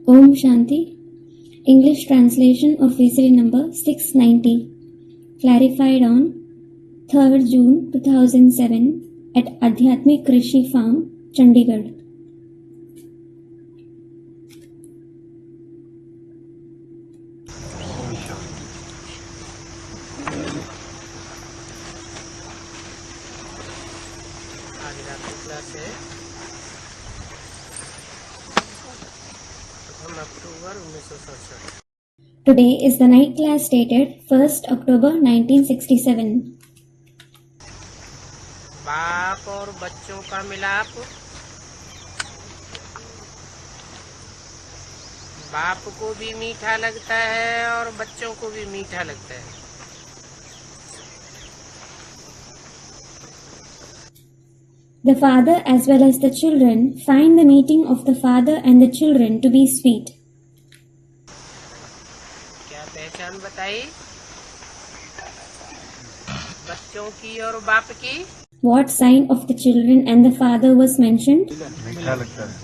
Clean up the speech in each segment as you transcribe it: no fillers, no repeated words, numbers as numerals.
Om Shanti. English translation of VCD number 690. Clarified on 3rd June 2007 at Adhyatmik Krishi Farm, Chandigarh. आज रात की class है 1 अक्टूबर 1967। Today is the night class dated 1st October 1967. बाप और बच्चों का मिलाप। बाप को भी मीठा लगता है और बच्चों को भी मीठा लगता है। The father as well as the children find the meeting of the father and the children to be sweet. क्या पहचान बताई बच्चों की और बाप की? What sign of the children and the father was mentioned? मीठा लगता है।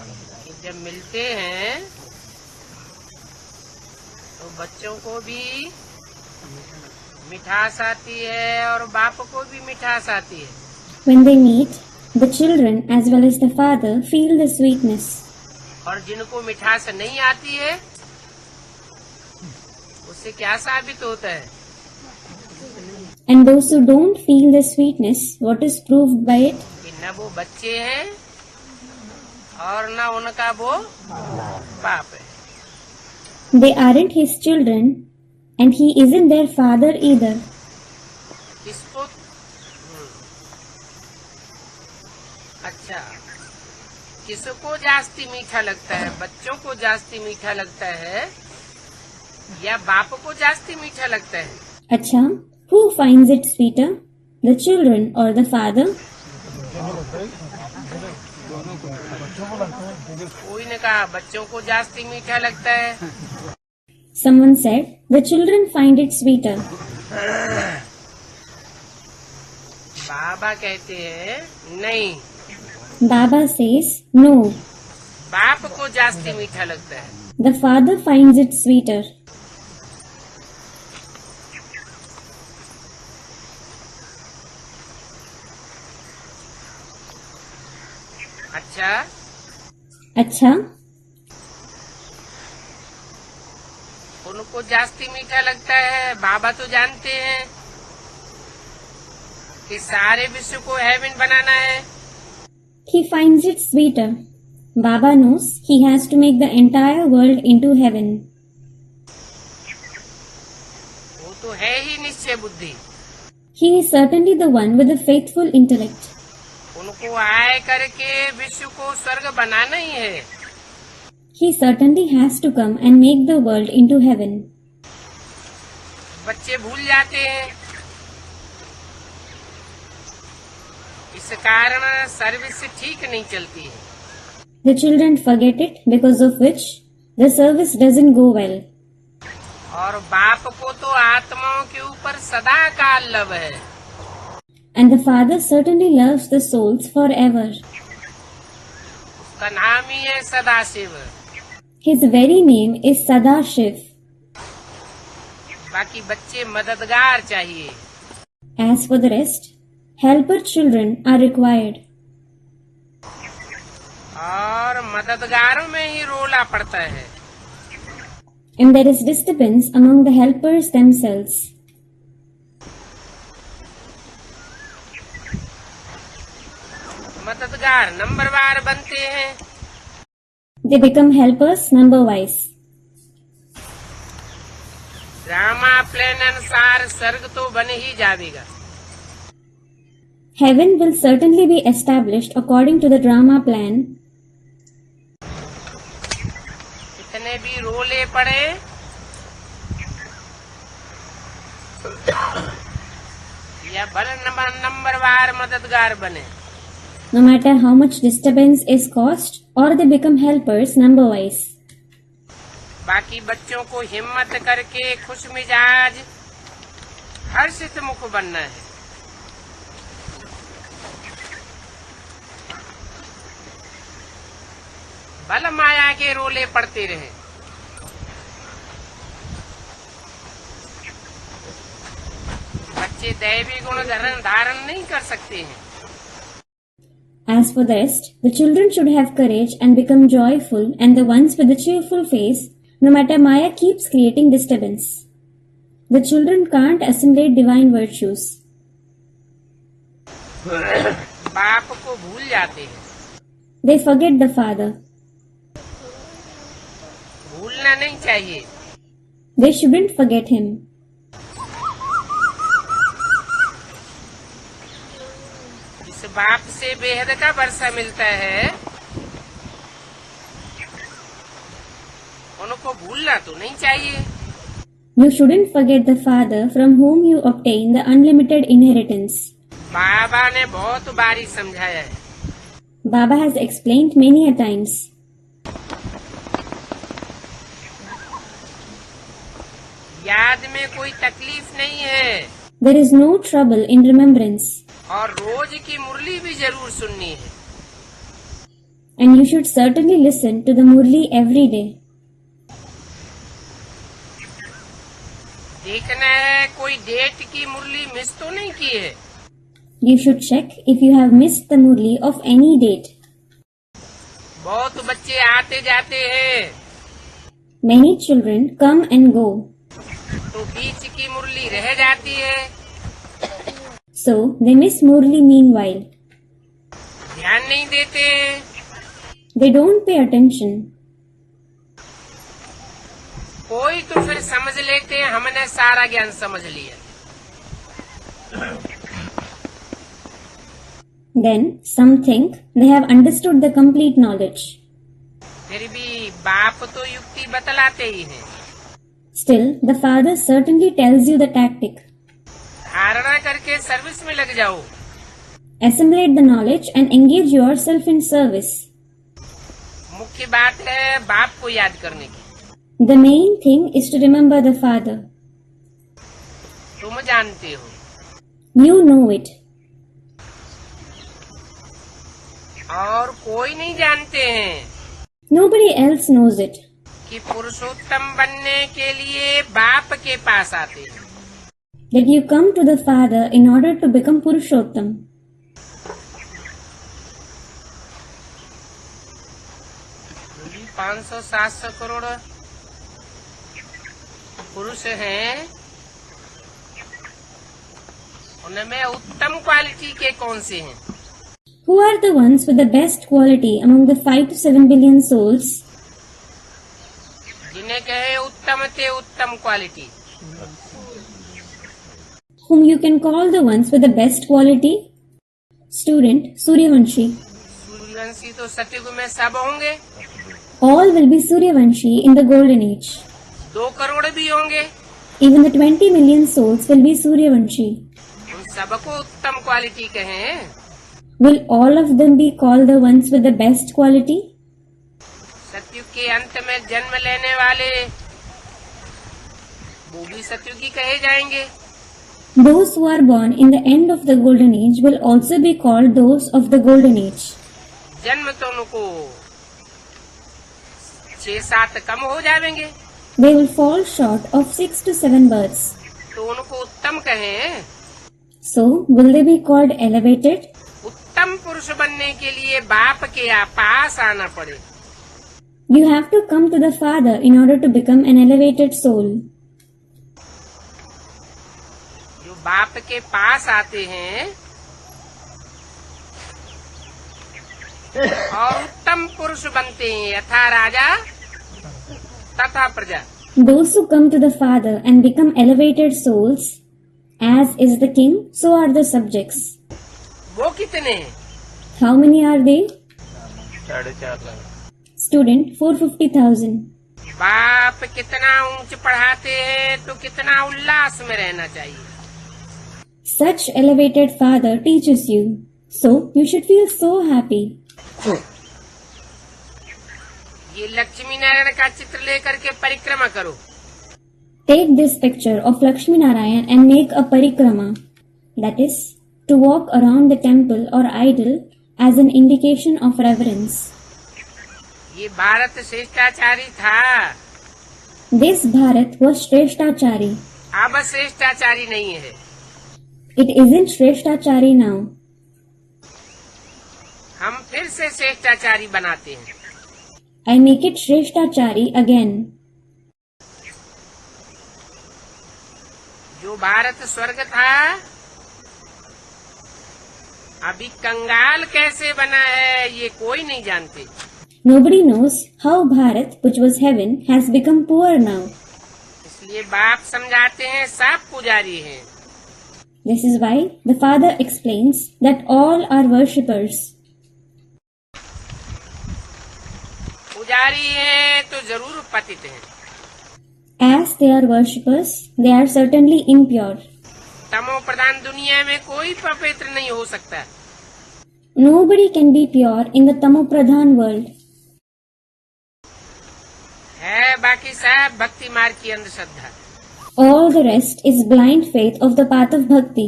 कि जब मिलते हैं तो बच्चों को भी मिठास आती है और बाप को भी मिठास आती है। When they meet, the children as well as the father feel the sweetness. और जिनको मिठास नहीं आती है उससे क्या साबित होता है? And those who don't feel the sweetness, what is proved by it? कि न वो बच्चे हैं और न उनका वो बाप है। They aren't his children and he isn't their father either. इसको अच्छा, किसको जास्ती मीठा लगता है? बच्चों को जास्ती मीठा लगता है या बाप को जास्ती मीठा लगता है? Acha, who finds it sweeter? The children or the father? कोई ने कहा बच्चों को जास्ती मीठा लगता है। Someone said, the children find it sweeter. बाबा कहते हैं नहीं, Baba says, no, बाप को जास्ती मीठा लगता है। the father finds it sweeter. अच्छा, Acha, उनको जास्ती मीठा लगता है। बाबा तो जानते हैं कि सारे विश्व को हेवन बनाना है। he finds it sweeter. Baba knows he has to make the entire world into heaven. वो तो है ही निश्चय बुद्धि। He is certainly the one with the faithful intellect. उनको आय करके विश्व को स्वर्ग बनाना ही है। He certainly has to come and make the world into heaven. बच्चे भूल जाते हैं। इस कारण सर्विस ठीक नहीं चलती है। The children forget it, because of which the service doesn't go well. और बाप को तो आत्माओं के ऊपर सदा काल लव है। And the father certainly loves the souls forever. उसका नाम ही है Sadashiv. His very name is Sadashiv. बाकी बच्चे मददगार चाहिए। As for the rest, helper children are required. और मददगारों में ही रोला पड़ता है। And there is disturbance among the helpers themselves. मददगार नंबरवार बनते हैं। They become helpers number-wise. Drama plan अनुसार स्वर्ग तो बन ही जाएगा। Heaven will certainly be established according to the drama plan. कितने भी रोले पड़े या बल नंबरवार मददगार बने। No matter how much disturbance is caused, or they become helpers number-wise. बाकी बच्चों को हिम्मत करके खुश मिजाज हर्षित मुख बनना है। बल माया के रोले पड़ते रहे। बच्चे दैवी गुण धारण नहीं कर सकते हैं। As for the rest, the children should have courage and become joyful, and the ones with the cheerful face, no matter Maya keeps creating disturbance. The children can't assimilate divine virtues. बाप को भूल जाते हैं। They forget the father. भूलना नहीं चाहिए। They shouldn't forget him. इस बाप से बेहद का वर्षा मिलता है, उनको भूलना तो नहीं चाहिए। You shouldn't forget the father from whom you obtain the unlimited inheritance. बाबा ने बहुत बारी समझाया है। Baba has explained many a times. याद में कोई तकलीफ नहीं है There is no trouble in remembrance, और रोज की मुरली भी जरूर सुननी है। and you should certainly listen to the Murli every day. देखना है कोई डेट की मुरली मिस तो नहीं की है। You should check if you have missed the Murli of any date. बहुत बच्चे आते जाते हैं, Many children come and go, तो बीच की मुरली रह जाती है। so they miss Murli meanwhile. ध्यान नहीं देते, They don't pay attention. कोई तो फिर समझ लेते हैं हमने सारा ज्ञान समझ लिया। Then some think they have understood the complete knowledge. फिर भी बाप तो युक्ति बतलाते ही हैं। Still, the father certainly tells you the tactic. धारणा करके सर्विस में लग जाओ। Assimilate the knowledge and engage yourself in service. मुख्य बात है बाप को याद करने की। The main thing is to remember the father. तुम जानते हो, You know it. और कोई नहीं जानते हैं Nobody else knows it. कि पुरुषोत्तम बनने के लिए बाप के पास आते हैं। That you come to the father in order to become Purushottam. 500-700 crore पुरुष हैं, उनमें उत्तम क्वालिटी के कौन से हैं? Who are the ones with the best quality among the 5 to 7 billion souls? जिन्हें कहे उत्तम ते उत्तम quality. Whom you can call the ones with the best quality? Student Suryavanshi. Suryavanshi तो सतयुग में सब होंगे, All will be Suryavanshi in the golden age. 2 crore भी होंगे, Even the 20 million souls will be Suryavanshi. उन सबको उत्तम क्वालिटी कहें। Will all of them be called the ones with the best quality? सतयुग के अंत में जन्म लेने वाले वो भी सतयुगी कहे जाएंगे। Those who are born in the end of the golden age will also be called those of the golden age. जन्म तो उनको 6-7 कम हो जाएंगे, They will fall short of 6 to 7 births. तो उनको उत्तम कहें। So, will they be called elevated? उत्तम पुरुष बनने के लिए बाप के पास आना पड़े। You have to come to the Father in order to become an elevated soul. जो बाप के पास आते हैं और उत्तम पुरुष बनते हैं, यथा राजा तथा प्रजा। Those who come to the Father and become elevated souls, as is the king, so are the subjects. वो कितने? How many are they? 4.5 lakh. Student 450,000. बाप कितना ऊंच पढ़ाते हैं तो कितना उल्लास में रहना चाहिए। Such elevated Father teaches you, so you should feel so happy. ये लक्ष्मी नारायण का चित्र लेकर के परिक्रमा करो। Take this picture of Lakshmi Narayan and make a parikrama, that is, to walk around the temple or idol as an indication of reverence. ये भारत श्रेष्ठाचारी था, This Bharat was Shrestachari. अब श्रेष्ठाचारी नहीं है। It isn't Shrestachari now. हम फिर से श्रेष्ठाचारी बनाते हैं। I make it Shrestachari again. जो भारत स्वर्ग था, अभी कंगाल कैसे बना है ये कोई नहीं जानते। Nobody knows how Bharat, which was heaven, has become poor now. इसलिए बाप समझाते हैं सब पुजारी हैं। This is why the father explains that all are worshippers. पुजारी हैं तो जरूर पतित हैं। As they are worshippers, they are certainly impure. तमो प्रधान दुनिया में कोई पवित्र नहीं हो सकता। Nobody can be pure in the Tamopradhan world. है बाकी सब भक्ति मार्ग की अंधश्रद्धा। All the rest is blind faith of the path of bhakti.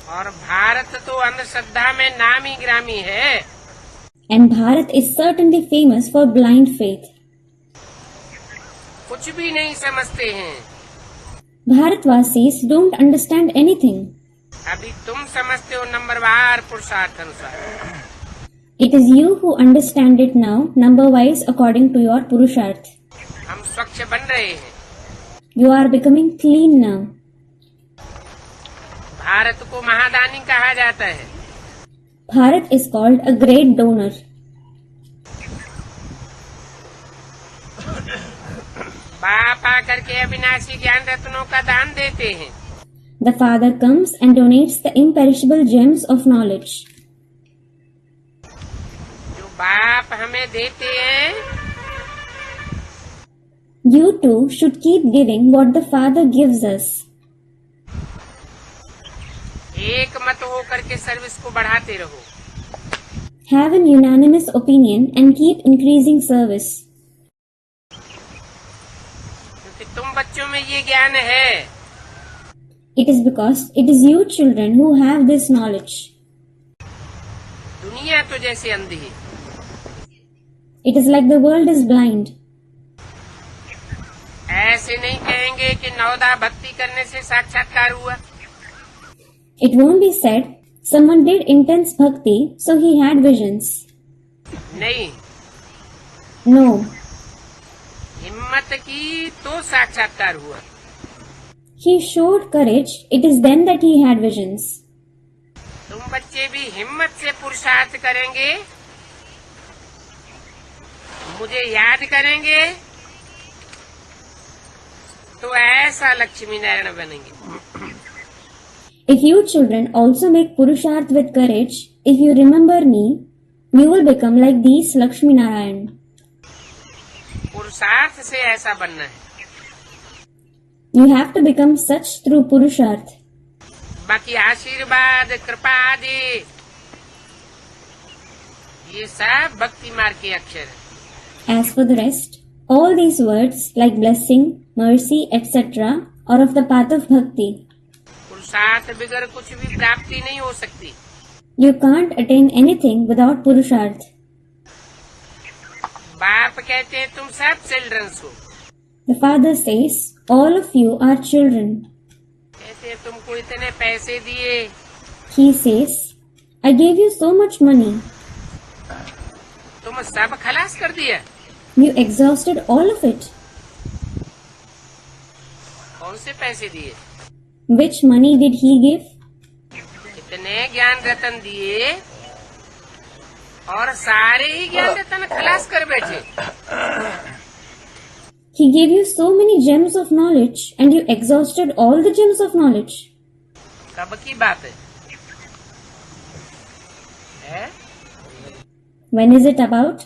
और भारत तो अंधश्रद्धा में नामी ग्रामी है। And Bharat is certainly famous for blind faith. कुछ भी नहीं समझते हैं। Bharatvasis don't understand anything. अभी तुम समझते हो नंबरवार पुरुषार्थ अनुसार। It is you who understand it now, number-wise according to your Purusharth. हम स्वच्छ बन रहे हैं। You are becoming clean now. Bharat को महादानी कहा जाता है। Bharat is called a great donor. बाप आकर के अविनाशी ज्ञान रत्नों का दान देते हैं। The father comes and donates the imperishable gems of knowledge. जो बाप हमें देते हैं, You too should keep giving what the father gives us. एक मत हो करके सर्विस को बढ़ाते रहो। Have an unanimous opinion and keep increasing service. क्योंकि तुम बच्चों में ये ज्ञान है। It is because it is you children who have this knowledge. दुनिया तो जैसे अंधी है। It is like the world is blind. ऐसे नहीं कहेंगे कि नवदा भक्ति करने से साक्षात्कार हुआ। It won't be said, someone did intense bhakti, so he had visions. नहीं, No. हिम्मत की तो साक्षात्कार हुआ। He showed courage, it is then that he had visions. तुम बच्चे भी हिम्मत से पुरुषार्थ करेंगे, मुझे याद करेंगे, तो ऐसा लक्ष्मी नारायण बनेंगे। If you children also make Purusharth with courage, if you remember me, you will become like these Lakshmi Narayan. पुरुषार्थ से ऐसा बनना है। You have to become such through Purusharth. बाकी आशीर्वाद कृपा आदि ये सब भक्ति मार्ग के अक्षर है। As for the rest, all these words like blessing, mercy, etc. are of the path of bhakti. पुरुषार्थ बगैर कुछ भी प्राप्ति नहीं हो सकती। You can't attain anything without Purusharth. बाप कहते हैं तुम सब चिल्ड्रंस हो। The father says, all of you are children. कहते हैं तुमको इतने पैसे दिए, He says, I gave you so much money. तुम सब खलास कर दिया। You exhausted all of it. कौन से पैसे दिए? Which money did he give? इतने ज्ञान रतन दिए और सारे ही ज्ञान रतन खलास कर बैठे। He gave you so many gems of knowledge and you exhausted all the gems of knowledge. कब की बात है? When is it about?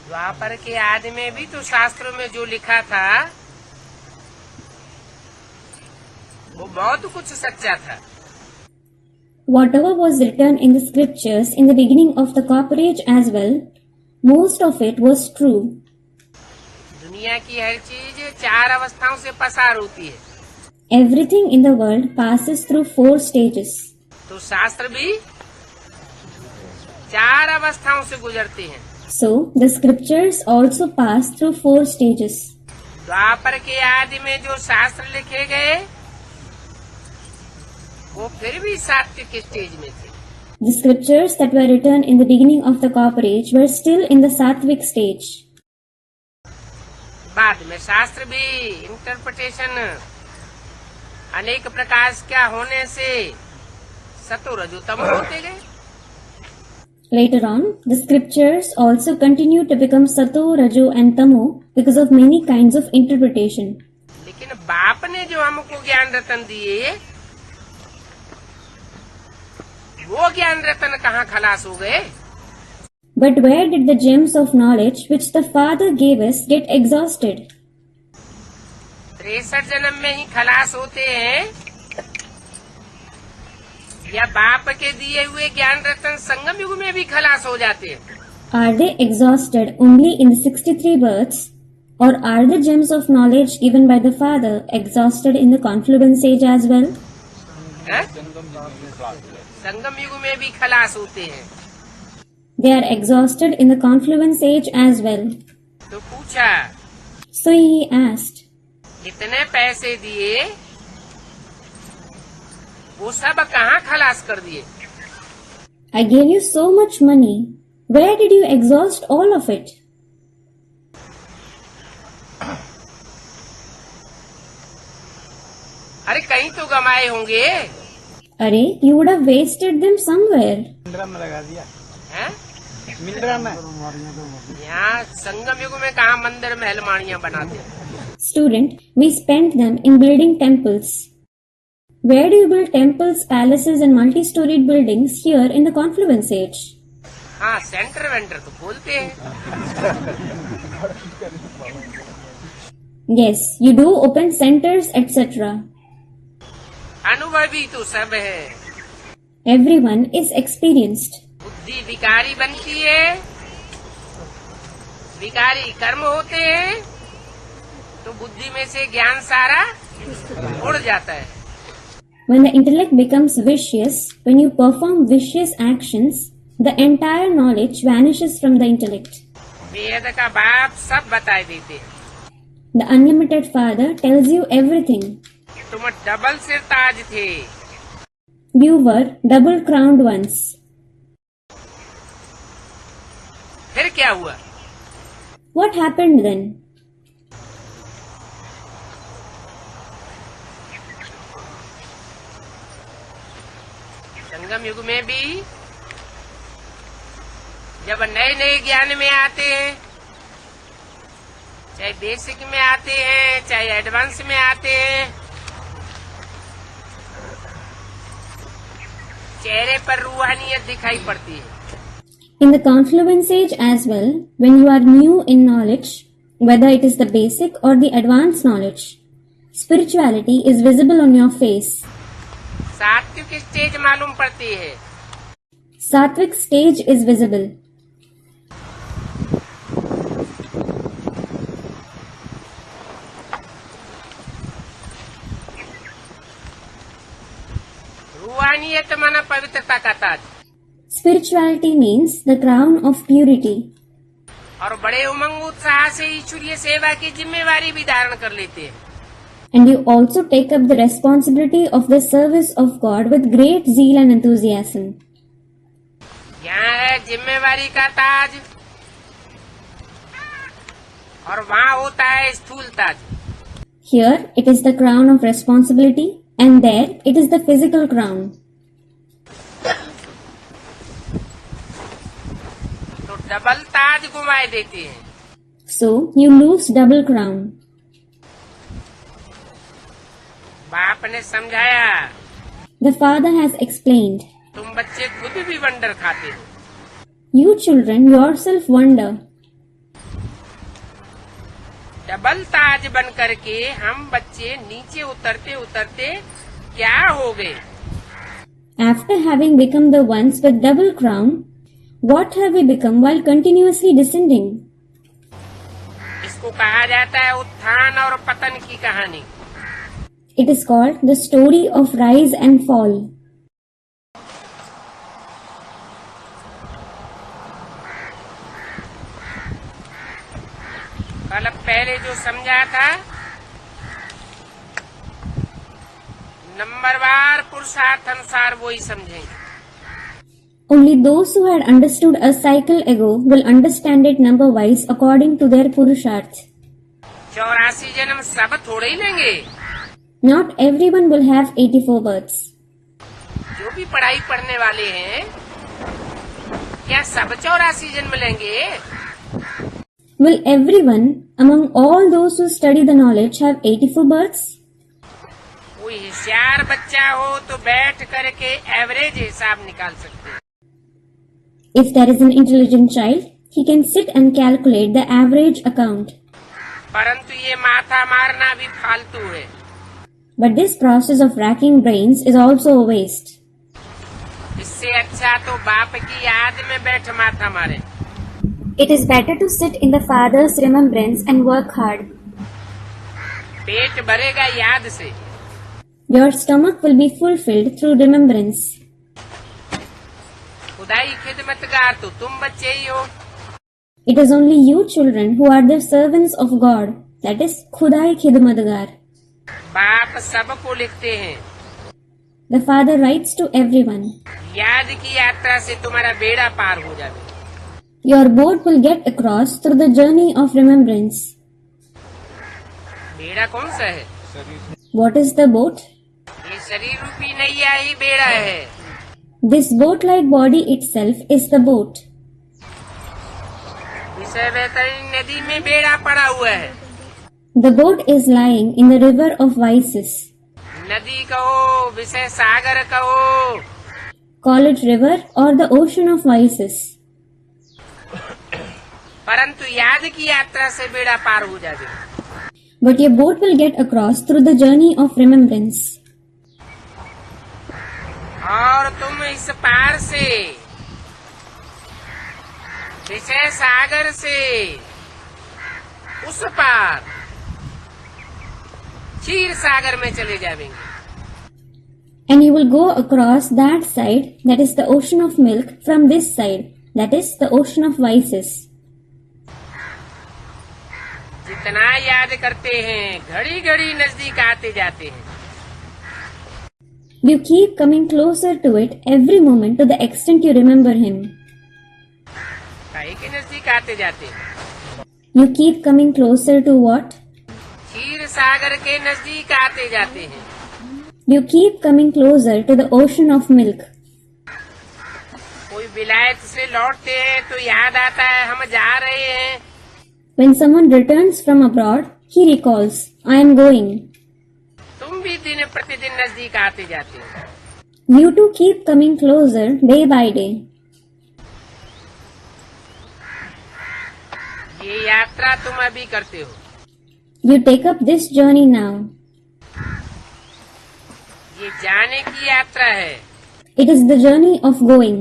द्वापर के आदि में भी तो शास्त्रों में जो लिखा था वो बहुत कुछ सच्चा था। Whatever was written in the scriptures in the beginning of the Copperage as well, most of it was true. दुनिया की हर चीज 4 अवस्थाओं से पसार होती है। Everything in the world passes through 4 stages. तो शास्त्र भी 4 अवस्थाओं से गुजरते हैं। So, the scriptures also pass through 4 stages. द्वापर के आदि में जो शास्त्र लिखे गए वो फिर भी सात्विक स्टेज में थे। The scriptures that were written in the beginning of the Copper Age were still in the Sattvic stage. बाद में शास्त्र भी इंटरप्रिटेशन अनेक प्रकार क्या होने से सतो रजो तमो होते गए। Later on, the scriptures also continued to become Sato, Rajo and Tamo because of many kinds of interpretation. लेकिन बाप ने जो हमको ज्ञान रतन दिए वो ज्ञान रतन कहाँ खलास हो गए? But where did the gems of knowledge which the Father gave us get exhausted? 63 जन्म में ही खलास होते हैं या बाप के दिए हुए ज्ञान रतन संगम युग में भी खलास हो जाते हैं? Are they exhausted only in the 63 births, or are the gems of knowledge given by the Father exhausted in the confluence age as well? है? संगम युग में भी खलास होते हैं। They are exhausted in the confluence age as well. तो पूछा, So he asked, इतने पैसे दिए वो सब कहाँ खलास कर दिए? I gave you so much money. Where did you exhaust all of it? अरे कहीं तो गमाए होंगे। Arey, you would have wasted them somewhere. हैं? यहाँ संगम युग में कहाँ मंदिर महल माड़ियाँ बनाते हैं? Student, we spent them in building temples. Where do you build temples, palaces and multi-storied buildings here in the confluence age? हाँ, सेंटर वेंटर तो खोलते हैं। Yes, you do open centers, etc. अनुभवी तो सब है। Everyone is experienced. बुद्धि विकारी बनती है, विकारी कर्म होते हैं, तो बुद्धि में से ज्ञान सारा उड़ जाता है। When the intellect becomes vicious, when you perform vicious actions, the entire knowledge vanishes from the intellect. वेद का बाप सब बता देते हैं। The unlimited Father tells you everything. तुम डबल सिर ताज थे, You were double crowned once. फिर क्या हुआ? What happened then? संगम युग में भी जब नए नए ज्ञान में आते हैं, चाहे बेसिक में आते हैं चाहे एडवांस में आते हैं, चेहरे पर रूहानियत दिखाई पड़ती है। In the confluence age as well, when you are new in knowledge, whether it is the basic or the advanced knowledge, spirituality is visible on your face. सात्विक स्टेज मालूम पड़ती है। Sattvic stage is visible. रूहानियत माना पवित्रता का ताज, Spirituality means the crown of purity. और बड़े उमंग उत्साह से ईश्वरीय सेवा की जिम्मेवारी भी धारण कर लेते हैं। And you also take up the responsibility of the service of God with great zeal and enthusiasm. यहाँ है जिम्मेवारी का ताज और वहाँ होता है स्थूल ताज। Here it is the crown of responsibility and there it is the physical crown. तो डबल ताज घुमाए देते हैं। So you lose double crown. बाप ने समझाया, The Father has explained. तुम बच्चे खुद भी वंडर खाते हो। You children yourself wonder. Double ताज बन करके हम बच्चे नीचे उतरते उतरते क्या हो गए? After having become the ones with double crown, what have we become while continuously descending? इसको कहा जाता है उत्थान और पतन की कहानी। It is called the story of rise and fall. कल पहले जो समझा था, नंबरवार पुरुषार्थ अनुसार वो ही समझेंगे। Only those who had understood a cycle ago will understand it number-wise according to their purusharth. 84 जन्म सब थोड़े ही लेंगे। Not everyone will have 84 births. जो भी पढ़ाई पढ़ने वाले हैं, क्या सब 84 जन्म लेंगे? Will everyone among all those who study the knowledge have 84 births? कोई होशियार बच्चा हो तो बैठ करके एवरेज हिसाब निकाल सकते हैं। If there is an intelligent child, he can sit and calculate the average account. परंतु ये माथा मारना भी फालतू है। But this process of racking brains is also a waste. इससे अच्छा तो बाप की याद में बैठ माथा मारे। It is better to sit in the Father's remembrance and work hard. पेट भरेगा याद से। Your stomach will be fulfilled through remembrance. खुदाई खिदमतगार तो तुम बच्चे ही हो। It is only you children who are the servants of God, that is Khudai Khidmatgar. बाप सबको लिखते हैं। The Father writes to everyone. याद की यात्रा से तुम्हारा बेड़ा पार हो जाए। Your boat will get across through the journey of remembrance. बेड़ा कौन सा है? What is the boat? ये शरीर रूपी नैया ही बेड़ा है। This boat-like body itself is the boat. विषय बेहतरीन नदी में बेड़ा पड़ा हुआ है। The boat is lying in the river of vices. नदी कहो, विषय सागर कहो, Call it river or the ocean of vices. परंतु याद की यात्रा से बेड़ा पार हो जाए। But your boat will get across through the journey of remembrance. और तुम इस पार से, विषय सागर से उस पार क्षीर सागर में चले जाएंगे। And you will go across that side, that is the ocean of milk, from this side, that is the ocean of vices. जितना याद करते हैं, घड़ी घड़ी नजदीक आते जाते हैं। You keep coming closer to it every moment to the extent you remember him. काहे के नजदीक आते जाते हैं? You keep coming closer to what? क्षीर सागर के नजदीक आते जाते हैं। You keep coming closer to the ocean of milk. कोई विलायत से लौटते हैं तो याद आता है हम जा रहे हैं। When someone returns from abroad, he recalls, I am going. तुम भी दिन प्रतिदिन नजदीक आते जाते हो। You too keep coming closer day by day. ये यात्रा तुम अभी करते हो। You take up this journey now. ये जाने की यात्रा है। It is the journey of going.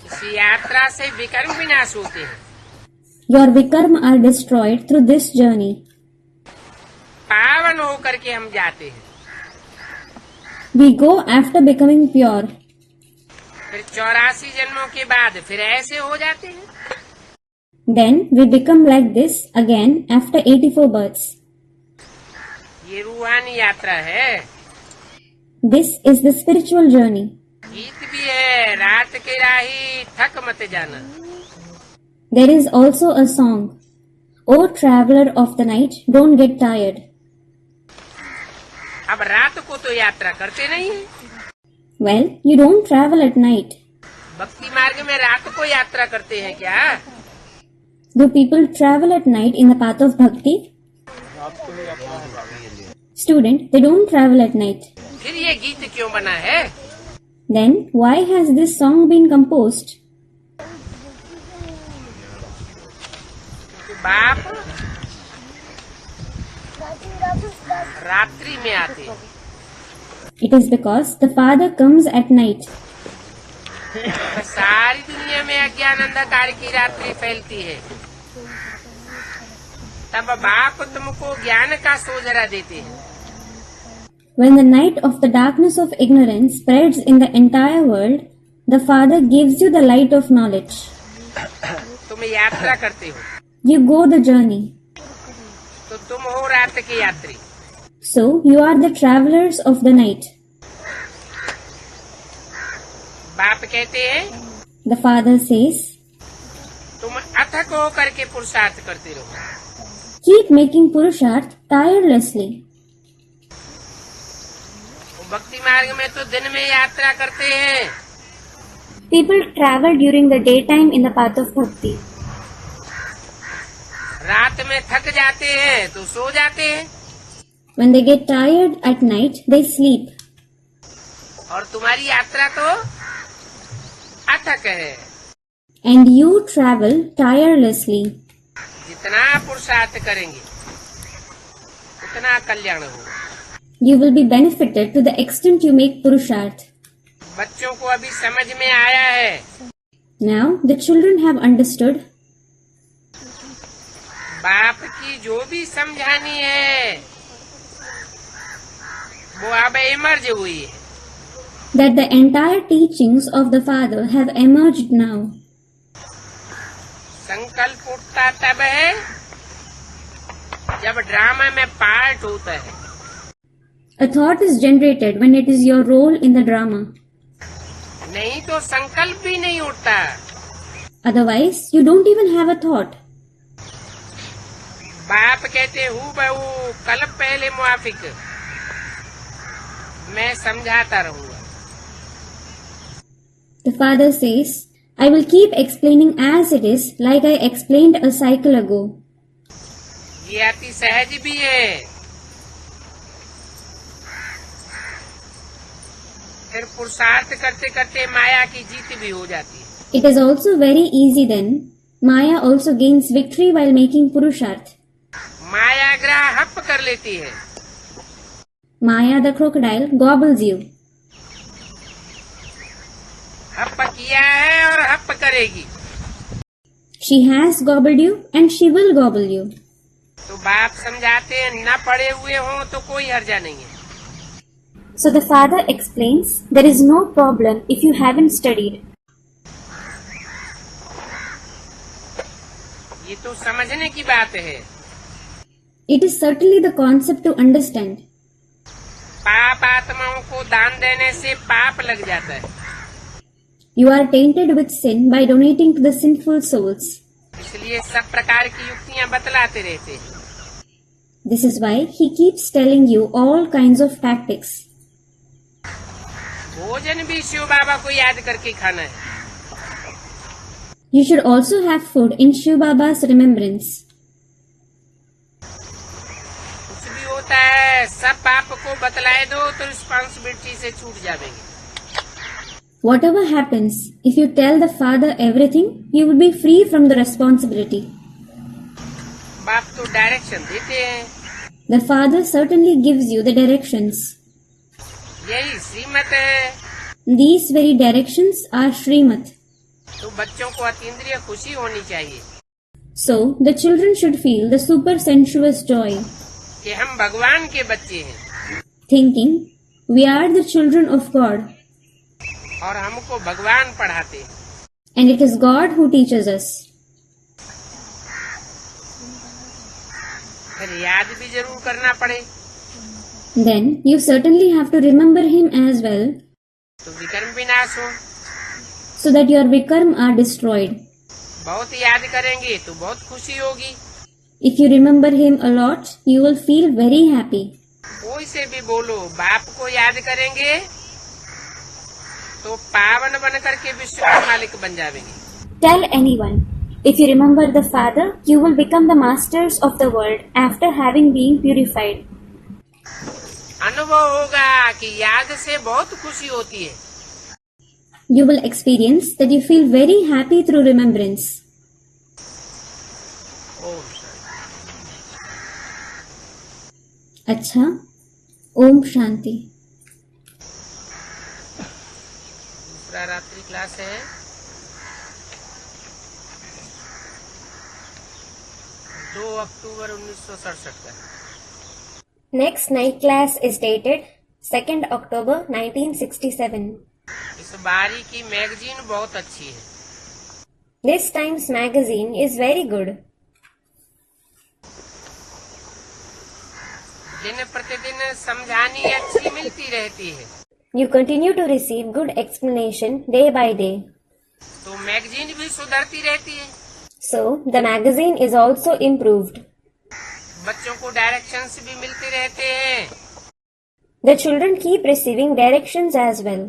इस यात्रा से विकर्म विनाश होते हैं। Your vikarma are destroyed through this journey. पावन होकर के हम जाते हैं। We go after becoming pure. फिर 84 जन्मों के बाद फिर ऐसे हो जाते हैं। Then we become like this again after 84 births. ये रूहानी यात्रा है। This is the spiritual journey. गीत भी है, रात के राही थक मत जाना। There is also a song. O traveler of the night, don't get tired. अब रात को तो यात्रा करते नहीं है। Well, you don't travel at night. भक्ति मार्ग में रात को यात्रा करते हैं क्या? Do people travel at night in the path of bhakti? Student, they don't travel at night. फिर ये गीत क्यों बना है? Then why has this song been composed? बाप रात्रि में आते हैं। It is because the Father comes at night. सारी दुनिया में अज्ञान अंधकार की रात्रि फैलती है, तब बाप तुमको ज्ञान का सोजरा देते हैं। When the night of the darkness of ignorance spreads in the entire world, the Father gives you the light of knowledge. तुम यात्रा करते हो। You go the journey. तुम हो रात के यात्री। So you are the travelers of the night. बाप कहते हैं The father says, तुम अथक होकर के पुरुषार्थ करते रहो। keep making Purusharth tirelessly. भक्ति मार्ग में तो दिन में यात्रा करते हैं, People travel during the daytime in the path of bhakti. रात में थक जाते हैं तो सो जाते हैं, When they get tired at night, they sleep. और तुम्हारी यात्रा तो अथक है। And you travel tirelessly. जितना पुरुषार्थ करेंगे उतना कल्याण होगा। You will be benefited to the extent you make Purusharth. बच्चों को अभी समझ में आया है, Now the children have understood बाप की जो भी समझानी है वो अब इमर्ज हुई है। that the entire teachings of the father have emerged now. संकल्प उठता तब है जब ड्रामा में पार्ट होता है, A thought is generated when it is your role in the drama. नहीं तो संकल्प भी नहीं उठता। Otherwise, you don't even have a thought. बाप कहते हूँ बहू कल पहले मुआफिक, मैं समझाता रहूंगा। The father says, I will keep explaining as it is, like I explained a cycle ago. ये अति सहज भी है। फिर पुरुषार्थ करते करते माया की जीत भी हो जाती है। It is also very easy then. Maya also gains victory while making Purusharth. माया ग्रह हप कर लेती है, Maya the crocodile gobbles you. हप किया है और हप करेगी। She has gobbled you and she will gobble you. तो बाप समझाते हैं न पढ़े हुए हो तो कोई हर्जा नहीं है। So the father explains, there is no problem if you haven't studied. ये तो समझने की बात है। It is certainly the concept to understand. पाप आत्माओं को दान देने से पाप लग जाता है, You are tainted with sin by donating to the sinful souls. इसलिए सब प्रकार की युक्तियाँ बतलाते रहते हैं। This is why he keeps telling you all kinds of tactics. भोजन भी शिव बाबा को याद करके खाना है। You should also have food in Shiv Baba's remembrance. कुछ भी होता है सब पाप को बतलाए दो तो रिस्पॉन्सिबिलिटी से छूट जाएंगे। Whatever happens, if you tell the father everything, you will be free from the responsibility. बाप तो डायरेक्शन देते हैं, The father certainly gives you the directions. यही श्रीमत है। These very directions are Srimad. तो बच्चों को अतीन्द्रिय खुशी होनी चाहिए So, the children should feel the super sensuous joy, कि हम भगवान के बच्चे हैं thinking, we are the children of God, और हमको भगवान पढ़ाते हैं। and it is God who teaches us. फिर याद भी जरूर करना पड़े Then, you certainly have to remember him as well, तो विकर्म विनाश हो। so that your vikarm are destroyed. बहुत याद करेंगे तो बहुत खुशी होगी। If you remember him a lot, you will feel very happy. कोई से भी बोलो बाप को याद करेंगे तो पावन बन करके विश्व के मालिक बन जाएंगे। Tell anyone, if you remember the Father, you will become the masters of the world after having been purified. अनुभव होगा कि याद से बहुत खुशी होती है। You will experience that you feel very happy through remembrance. Om Shanti. अच्छा, ओम शांति। दूसरा रात्रि क्लास है 2 अक्टूबर 1967 का। Next night class is dated 2nd October 1967. इस बारी की मैगजीन बहुत अच्छी है। This time's magazine is very good. दिन प्रतिदिन समझानी अच्छी मिलती रहती है, You continue to receive good explanation day by day. तो मैगजीन भी सुधरती रहती है, So, the magazine is also improved. बच्चों को डायरेक्शंस भी मिलते रहते हैं। The children keep receiving directions as well.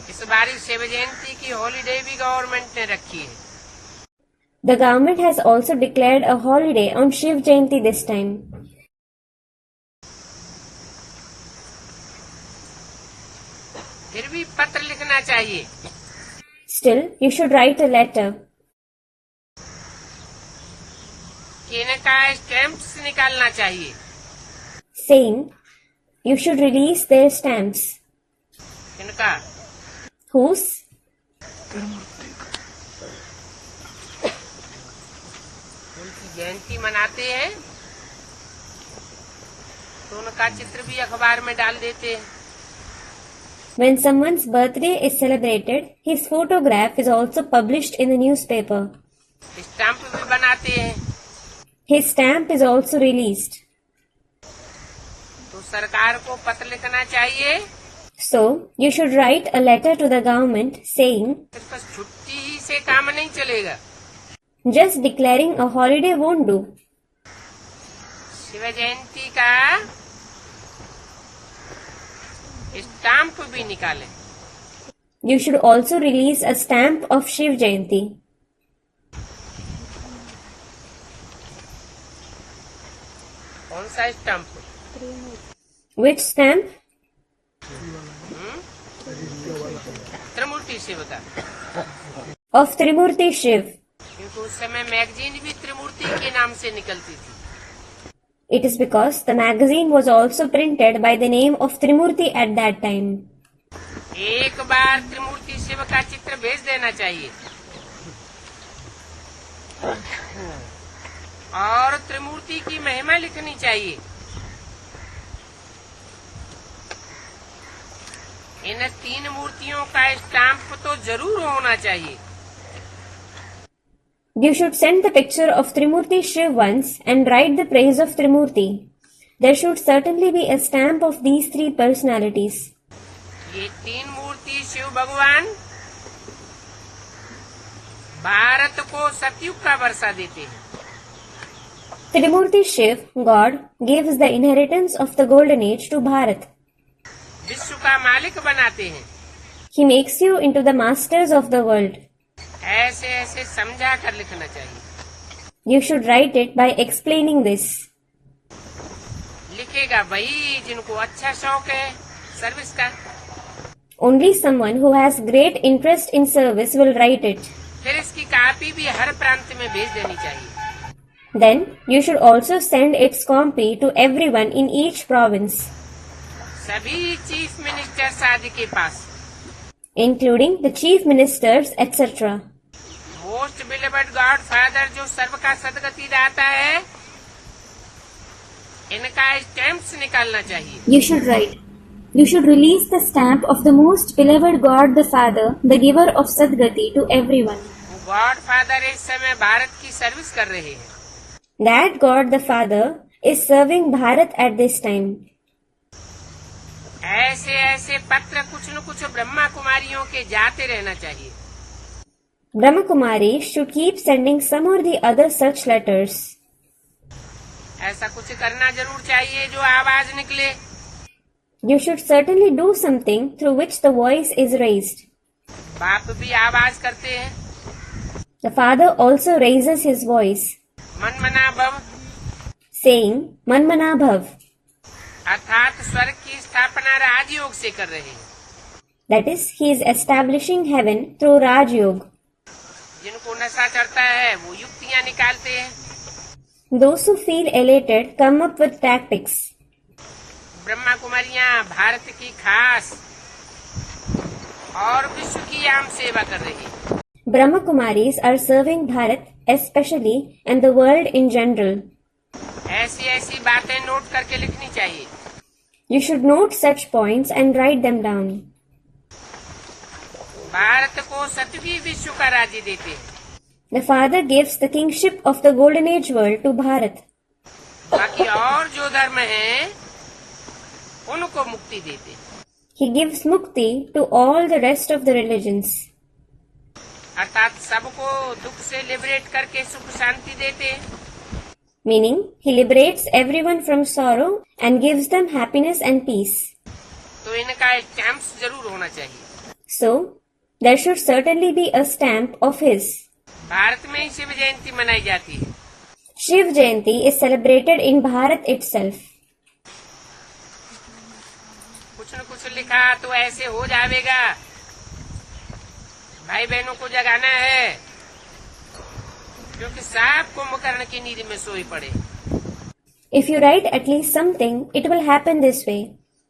इस बारी शिव जयंती की हॉलीडे भी गवर्नमेंट ने रखी है। The government has also declared a holiday on Shiv Jayanti this time. फिर भी पत्र लिखना चाहिए। Still, you should write a letter. इनका स्टैम्प्स निकालना चाहिए। Saying, you should release their stamps. इनका Whose? उनकी जयंती मनाते हैं तो उनका चित्र भी अखबार में डाल देते हैं। When someone's birthday is celebrated, his photograph is also published in the newspaper. Stamp भी बनाते हैं। His stamp is also released. तो सरकार को पत्र लिखना चाहिए। So, you should write a letter to the government saying, सिर्फ छुट्टी ही से काम नहीं चलेगा, just declaring a holiday won't do. Shiv Jayanti का स्टाम्प भी निकालें। You should also release a stamp of Shiv Jayanti. कौन सा स्टाम्प? Which stamp? त्रिमूर्ति शिव का, Of Trimurti Shiv. क्योंकि उस समय मैगजीन भी त्रिमूर्ति के नाम से निकलती थी। It is because the magazine was also printed by the name of Trimurti at that time. एक बार त्रिमूर्ति शिव का चित्र भेज देना चाहिए और त्रिमूर्ति की महिमा लिखनी चाहिए। इन तीन मूर्तियों का स्टाम्प तो जरूर होना चाहिए। You should send the picture of Trimurti Shiv once and write the praise of Trimurti. There should certainly be a stamp of these three personalities. ये तीन मूर्ति शिव भगवान भारत को सतयुग का वर्षा देते हैं। Trimurti Shiv, God, gives the inheritance of the golden age to Bharat. विश्व का मालिक बनाते हैं। He makes you into the masters of the world. ऐसे ऐसे समझा कर लिखना चाहिए। You should write it by explaining this. लिखेगा वही जिनको अच्छा शौक है सर्विस का। Only someone who has great interest in service will write it. फिर इसकी कॉपी भी हर प्रांत में भेज देनी चाहिए। Then, you should also send its copy to everyone in each province, सभी चीफ मिनिस्टर्स आदि के पास। including the chief ministers, etc. Most beloved god father जो सर्व का सदगति दाता है, इनका स्टैम्प्स निकालना चाहिए। You should write. You should release the stamp of the most beloved God the Father, the giver of Sadgati to everyone. वो God father इस समय भारत की सर्विस कर रहे हैं। That God the Father is serving Bharat at this time. ऐसे ऐसे पत्र कुछ न कुछ ब्रह्मा कुमारियों के जाते रहना चाहिए। Brahma Kumaris should keep sending some or the other such letters. ऐसा कुछ करना जरूर चाहिए जो आवाज निकले। You should certainly do something through which the voice is raised. बाप भी आवाज करते हैं। The Father also raises his voice, मन मना भव, saying, Manmana Bhav. अर्थात स्वर्ग की स्थापना राजयोग से कर रहे हैं। That is, he is establishing heaven through Raj Yoga. जिनको नशा चढ़ता है वो युक्तियां निकालते हैं। Those who feel elated come up with tactics. Brahma कुमारियां Bharat की खास और विश्व की आम सेवा कर रही है। Brahma Kumaris are serving Bharat especially and the world in general. ऐसी ऐसी बातें नोट करके लिखनी चाहिए। You should note such points and write them down. Bharat को सतयुगी विश्व का राज्य देते हैं। The Father gives the kingship of the Golden Age world to Bharat. बाकी और जो धर्म हैं उनको मुक्ति देते। He gives mukti to all the rest of the religions. अर्थात सबको दुख से लिबरेट करके सुख शांति देते। Meaning, he liberates everyone from sorrow and gives them happiness and peace. तो इनका एक स्टैम्प जरूर होना चाहिए। So, there should certainly be a stamp of his. Bharat में ही शिव जयंती मनाई जाती है। Shiv Jayanti is celebrated in Bharat itself. कुछ न कुछ लिखा तो ऐसे हो जाएगा, भाई बहनों को जगाना है, क्योंकि सांप कुंभकर्ण की नींद में सोई पड़े। If you write at least something, it will happen this way.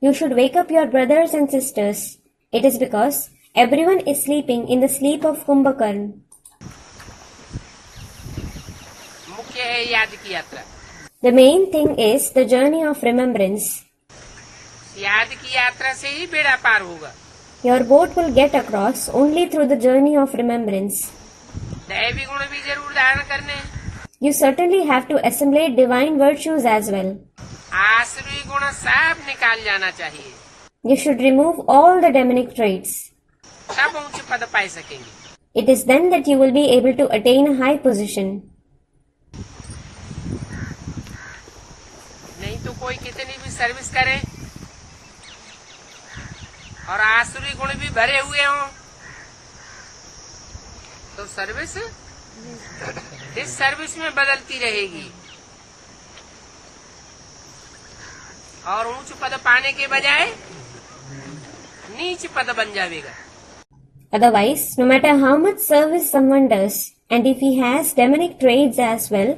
You should wake up your brothers and sisters. It is because everyone is sleeping in the sleep of Kumbhakarna. मुख्य है याद की यात्रा। The main thing is the journey of remembrance. याद की यात्रा से ही बेड़ा पार होगा। Your boat will get across only through the journey of remembrance. दैवी गुण भी जरूर धारण करने। You certainly have to assimilate divine virtues as well. आसुरी गुण सब निकाल जाना चाहिए, You should remove all the demonic traits. तब ऊंच पद पाए सकेंगे। It is then that you will be able to attain a high position. नहीं तो कोई कितनी भी सर्विस करे और आसुरी गुण भी भरे हुए हों तो सर्विस इस सर्विस में बदलती रहेगी और ऊंच पद पाने के बजाय नीच पद बन जाएगा। Otherwise, no matter how much service someone does, and if he has demonic traits as well,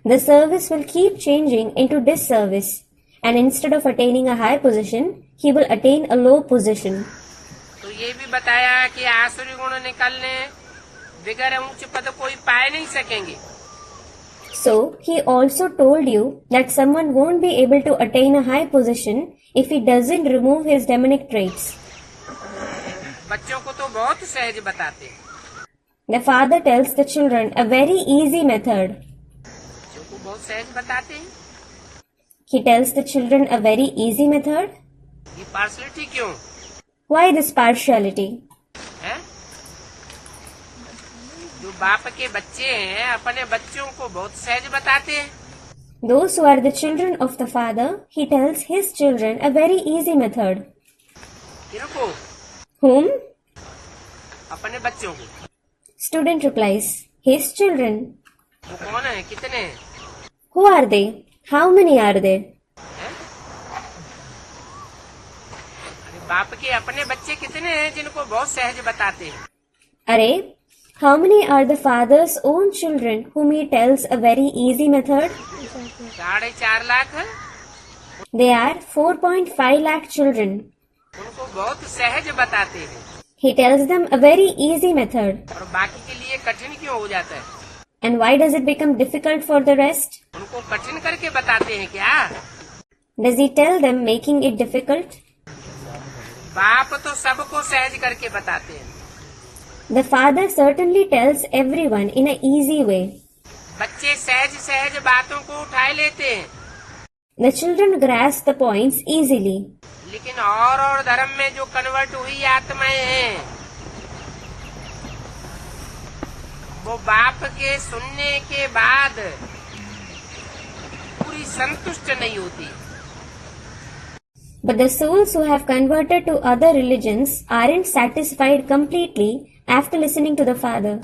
the service will keep changing into disservice, and instead of attaining a high position, he will attain a low position. तो ये भी बताया कि आसुरी गुण निकलने बगैर ऊंच पद कोई पाए नहीं सकेंगे। So, he also told you that someone won't be able to attain a high position if he doesn't remove his demonic traits. बच्चों को तो बहुत सहज बताते हैं। The father tells the children a very easy method. बच्चों को बहुत सहज बताते हैं। He tells the children a very easy method. ये पार्शलिटी क्यों Why this partiality? है? जो बाप के बच्चे हैं अपने बच्चों को बहुत सहज बताते हैं। Those who are the children of the father, he tells his children a very easy method. किनको? Whom? अपने बच्चों को। Student replies, his children. वो कौन है? कितने हैं? Who are they? How many are they? हैं? अरे बाप के अपने बच्चे कितने हैं जिनको बहुत सहज बताते हैं? Arey, how many are the father's own children whom he tells a very easy method? 4.5 lakh है। They are 4.5 lakh children. उनको बहुत सहज बताते हैं He tells them a very easy method. और बाकी के लिए कठिन क्यों हो जाता है? And why does it become difficult for the rest? उनको कठिन करके बताते हैं क्या? Does he tell them making it difficult? बाप तो सबको सहज करके बताते हैं। The father certainly tells everyone in a easy way. बच्चे सहज सहज बातों को उठा लेते हैं, The children grasp the points easily. लेकिन और धर्म में जो कन्वर्ट हुई आत्माएं हैं वो बाप के सुनने के बाद पूरी संतुष्ट नहीं होती। But the souls who have converted to other religions aren't satisfied completely after listening to the father.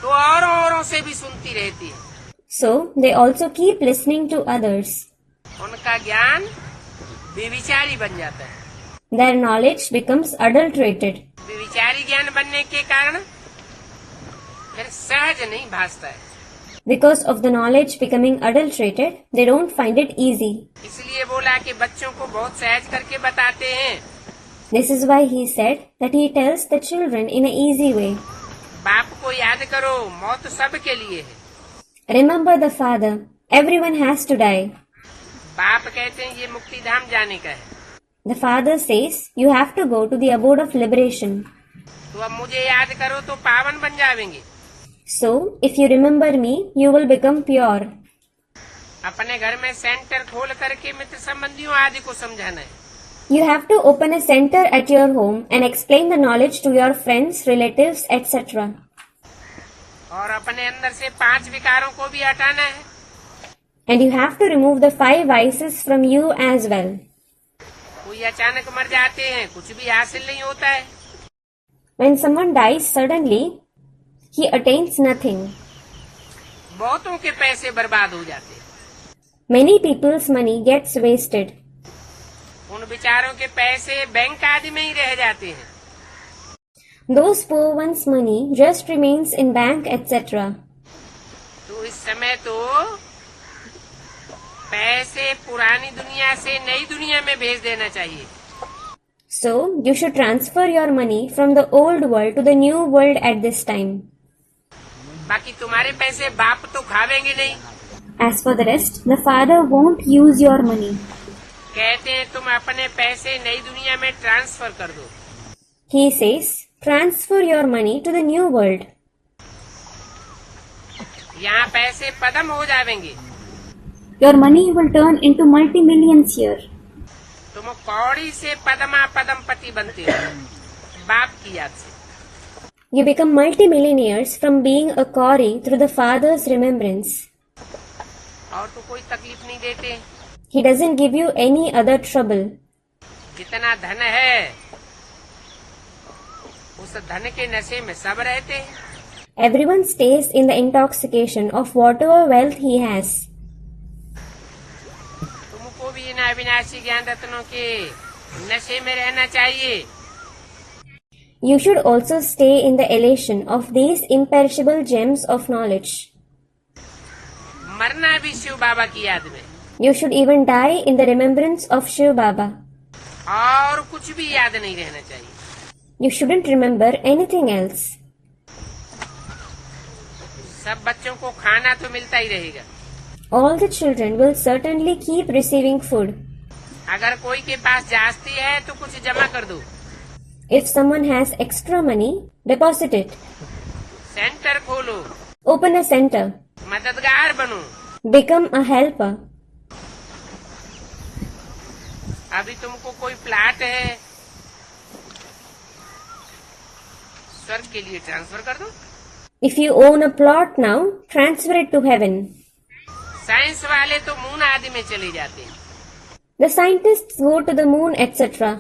तो औरों से भी सुनती रहती है। So, they also keep listening to others. उनका ज्ञान विविचारी बन जाता है। Their knowledge becomes adulterated. विविचारी ज्ञान बनने के कारण फिर सहज नहीं भासता है। Because of the knowledge becoming adulterated, they don't find it easy. इसलिए बोला कि बच्चों को बहुत सहज करके बताते हैं। This is why he said that he tells the children in an easy way. बाप को याद करो, मौत सबके लिए है। Remember the father. Everyone has to die. बाप कहते हैं ये मुक्ति धाम जाने का है। The father says, you have to go to the abode of liberation. तो अब मुझे याद करो तो पावन बन जाएंगे। So, if you remember me, you will become pure. अपने घर में सेंटर खोल करके मित्र संबंधियों आदि को समझाना है। You have to open a center at your home and explain the knowledge to your friends, relatives, etc. और अपने अंदर से 5 विकारों को भी हटाना है। And you have to remove the 5 vices from you as well. कोई अचानक मर जाते हैं, कुछ भी हासिल नहीं होता है। When someone dies suddenly, he attains nothing. बहुतों के पैसे बर्बाद हो जाते हैं। Many people's money gets wasted. उन बेचारों के पैसे बैंक आदि में ही रह जाते हैं। Those poor ones' money just remains in bank, etc. तो इस समय तो पैसे पुरानी दुनिया से नई दुनिया में भेज देना चाहिए। So, you should transfer your money from the old world to the new world at this time. बाकी तुम्हारे पैसे बाप तो खावेंगे नहीं। As for the rest, the father won't use your money. कहते हैं तुम अपने पैसे नई दुनिया में ट्रांसफर कर दो। He says, transfer your money to the new world. यहाँ पैसे पदम हो जाएंगे। Your money will turn into multi-millions here. तुम कौड़ी से पदमा पदमपति बनते हो बाप की याद से। You become multi-millionaires from being a Kauri through the father's remembrance. और तो कोई तकलीफ नहीं देते। He doesn't give you any other trouble. जितना धन है उस धन के नशे में सब रहते हैं। Everyone stays in the intoxication of whatever wealth he has. तुमको भी इन अविनाशी ज्ञान रत्नों के नशे में रहना चाहिए। You should also stay in the elation of these imperishable gems of knowledge. मरना भी शिव बाबा की याद में। You should even die in the remembrance of Shiv Baba. और कुछ भी याद नहीं रहना चाहिए। You shouldn't remember anything else. सब बच्चों को खाना तो मिलता ही रहेगा। All the children will certainly keep receiving food. अगर कोई के पास जास्ती है तो कुछ जमा कर दो। If someone has extra money, deposit it. Centre खोलो। Open a center. मददगार बनो। Become a helper. अभी तुमको कोई प्लाट है, स्वर्ग के लिए ट्रांसफर कर दो। If you own a plot now, transfer it to heaven. Science वाले तो मून आदि में चले जाते हैं। The scientists go to the moon, etc.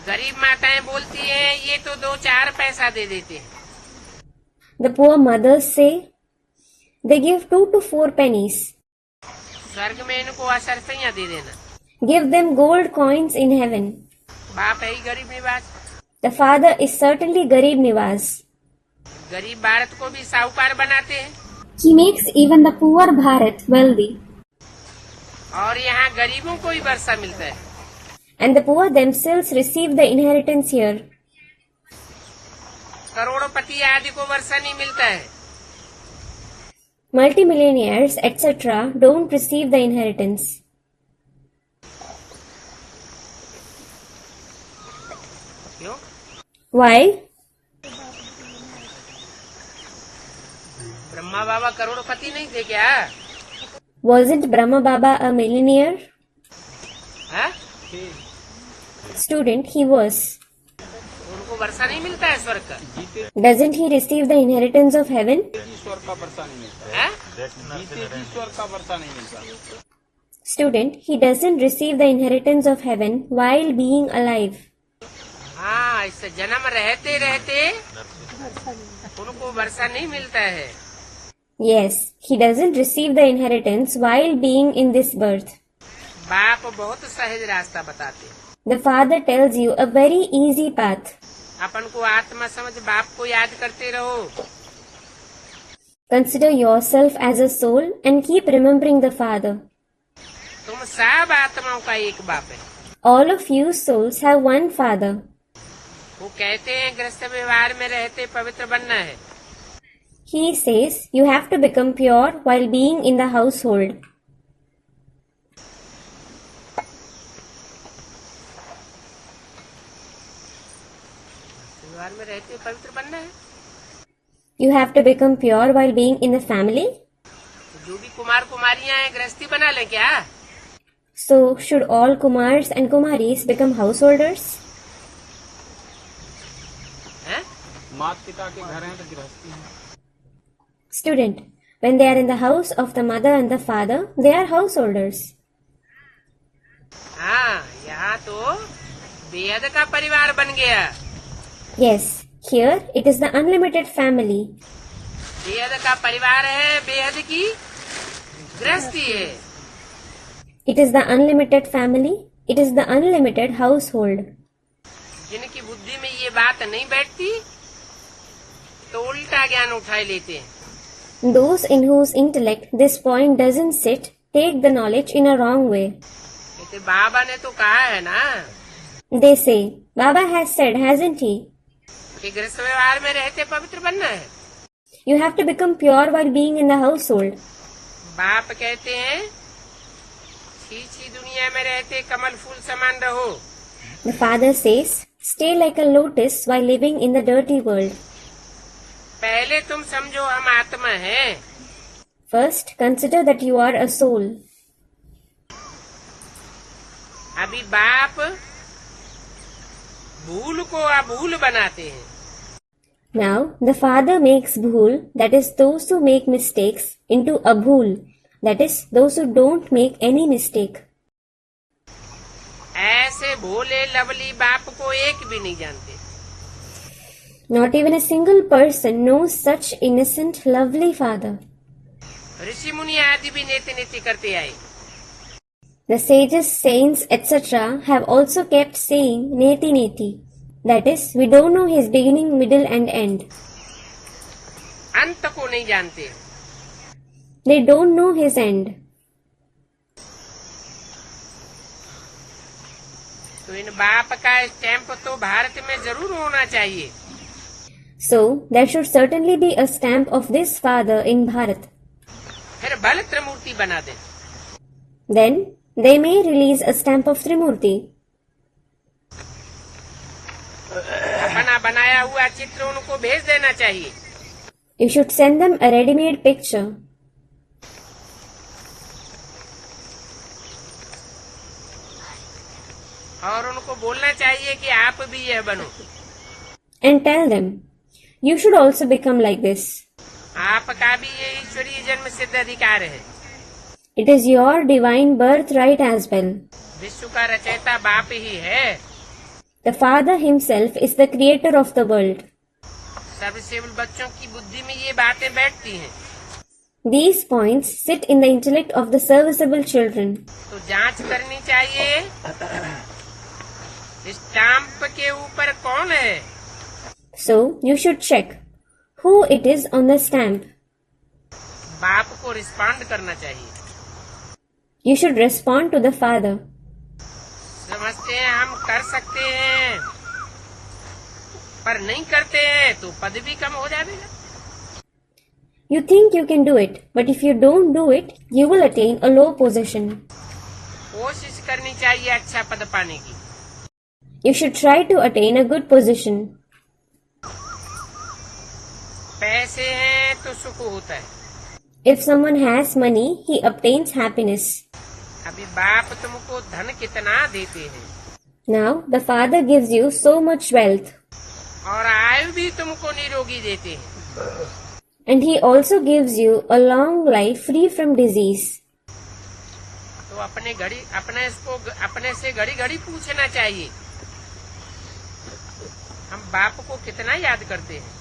गरीब माताएं बोलती हैं ये तो 2-4 पैसा दे देते हैं। The poor mothers say, they give 2 to 4 pennies. स्वर्ग में इनको अशर्फियां दे देना। Give them gold coins in heaven. बाप है ही गरीब निवास। The father is certainly Garib Niwas. गरीब भारत को भी साहूकार बनाते हैं। He makes even the poor Bharat wealthy. और यहाँ गरीबों को ही वर्षा मिलता है। And the poor themselves receive the inheritance here. करोड़पति आदि को वर्षा नहीं मिलता है। Multimillionaires, etc. don't receive the inheritance. क्यों? Why? ब्रह्मा बाबा करोड़पति नहीं थे क्या? Wasn't Brahma Baba a millionaire? हाँ? Student, he was. उनको वर्षा नहीं मिलता है स्वर्ग का? Doesn't he receive the inheritance of heaven? स्वर्ग का वर्षा नहीं मिलता। हाँ? जीते जी स्वर्ग का वर्षा नहीं मिलता। Student, he doesn't receive the inheritance of heaven while being alive. हाँ, इससे जन्म रहते रहते उनको वर्षा नहीं मिलता है। Yes, he doesn't receive the inheritance while being in this birth. बाप बहुत सहज रास्ता बताते हैं। The father tells you a very easy path. अपन को आत्मा समझ बाप को याद करते रहो। Consider yourself as a soul and keep remembering the father. तुम सब आत्माओं का एक बाप है। All of you souls have one father. वो कहते हैं गृहस्थ व्यवहार में रहते पवित्र बनना है। He says you have to become pure while being in the household. व्यवहार में रहते पवित्र बनना है। You have to become pure while being in the family. जो भी कुमार कुमारियां हैं गृहस्थी बना ले क्या? So, should all Kumars and Kumaris become householders? हैं? माता पिता के घर हैं तो गृहस्थी है। Student, when they are in the house of the mother and the father, they are householders. हाँ, यहाँ तो बेहद का परिवार बन गया। Yes, here it is the unlimited family. बेहद का परिवार है, बेहद की गृहस्थी है। It is the unlimited family. It is the unlimited household. जिनकी बुद्धि में ये बात नहीं बैठती तो उल्टा ज्ञान उठाए लेते हैं। Those in whose intellect this point doesn't sit take the knowledge in a wrong way. कहते बाबा ने तो कहा है ना They say, Baba has said, hasn't he? कि गृहस्थ व्यवहार में रहते पवित्र बनना है। You have to become pure while being in the household. बाप कहते हैं छी दुनिया में रहते कमल फूल समान रहो। The father says, stay like a lotus while living in the dirty world. पहले तुम समझो हम आत्मा हैं। First, consider that you are a soul. अभी बाप भूल को अभूल बनाते हैं। Now, the father makes bhool, that is, those who make mistakes, into abhool, that is, those who don't make any mistake. ऐसे भोले लवली बाप को एक भी नहीं जानते। Not even a single person knows such innocent, lovely father. ऋषि मुनि आदि भी नेति नेति करते आए। The sages, saints, etc. have also kept saying neti neti. That is, we don't know his beginning, middle and end. अंत को नहीं जानते। They don't know his end. तो इन बाप का स्टैंप तो भारत में जरूर होना चाहिए। So, there should certainly be a stamp of this father in Bharat. फिर बल त्रिमूर्ति बना दे। Then, they may release a stamp of Trimurti. अपना बनाया हुआ चित्र उनको भेज देना चाहिए। You should send them a ready-made picture. और उनको बोलना चाहिए कि आप भी यह बनो। And tell them, you should also become like this. आपका भी ये ईश्वरीय जन्म सिद्ध अधिकार है। It is your divine birthright as well. विश्व का रचयिता बाप ही है। The Father himself is the creator of the world. सर्वसेवल बच्चों की बुद्धि में ये बातें बैठती हैं। These points sit in the intellect of the serviceable children. तो जांच करनी चाहिए स्टाम्प के ऊपर कौन है। So, you should check who it is on the stamp. बाप को रिस्पॉन्ड करना चाहिए। You should respond to the Father. समझते हैं हम कर सकते हैं पर नहीं करते हैं तो पद भी कम हो जाएगा। You think you can do it, but if you don't do it, you will attain a low position. कोशिश करनी चाहिए अच्छा पद पाने की। You should try to attain a good position. पैसे हैं तो सुख होता है। If someone has money, he obtains happiness. अभी बाप तुमको धन कितना देते हैं Now, the Father gives you so much wealth. और आयु भी तुमको निरोगी देते हैं। And he also gives you a long life free from disease. तो अपने से घड़ी घड़ी पूछना चाहिए हम बाप को कितना याद करते हैं।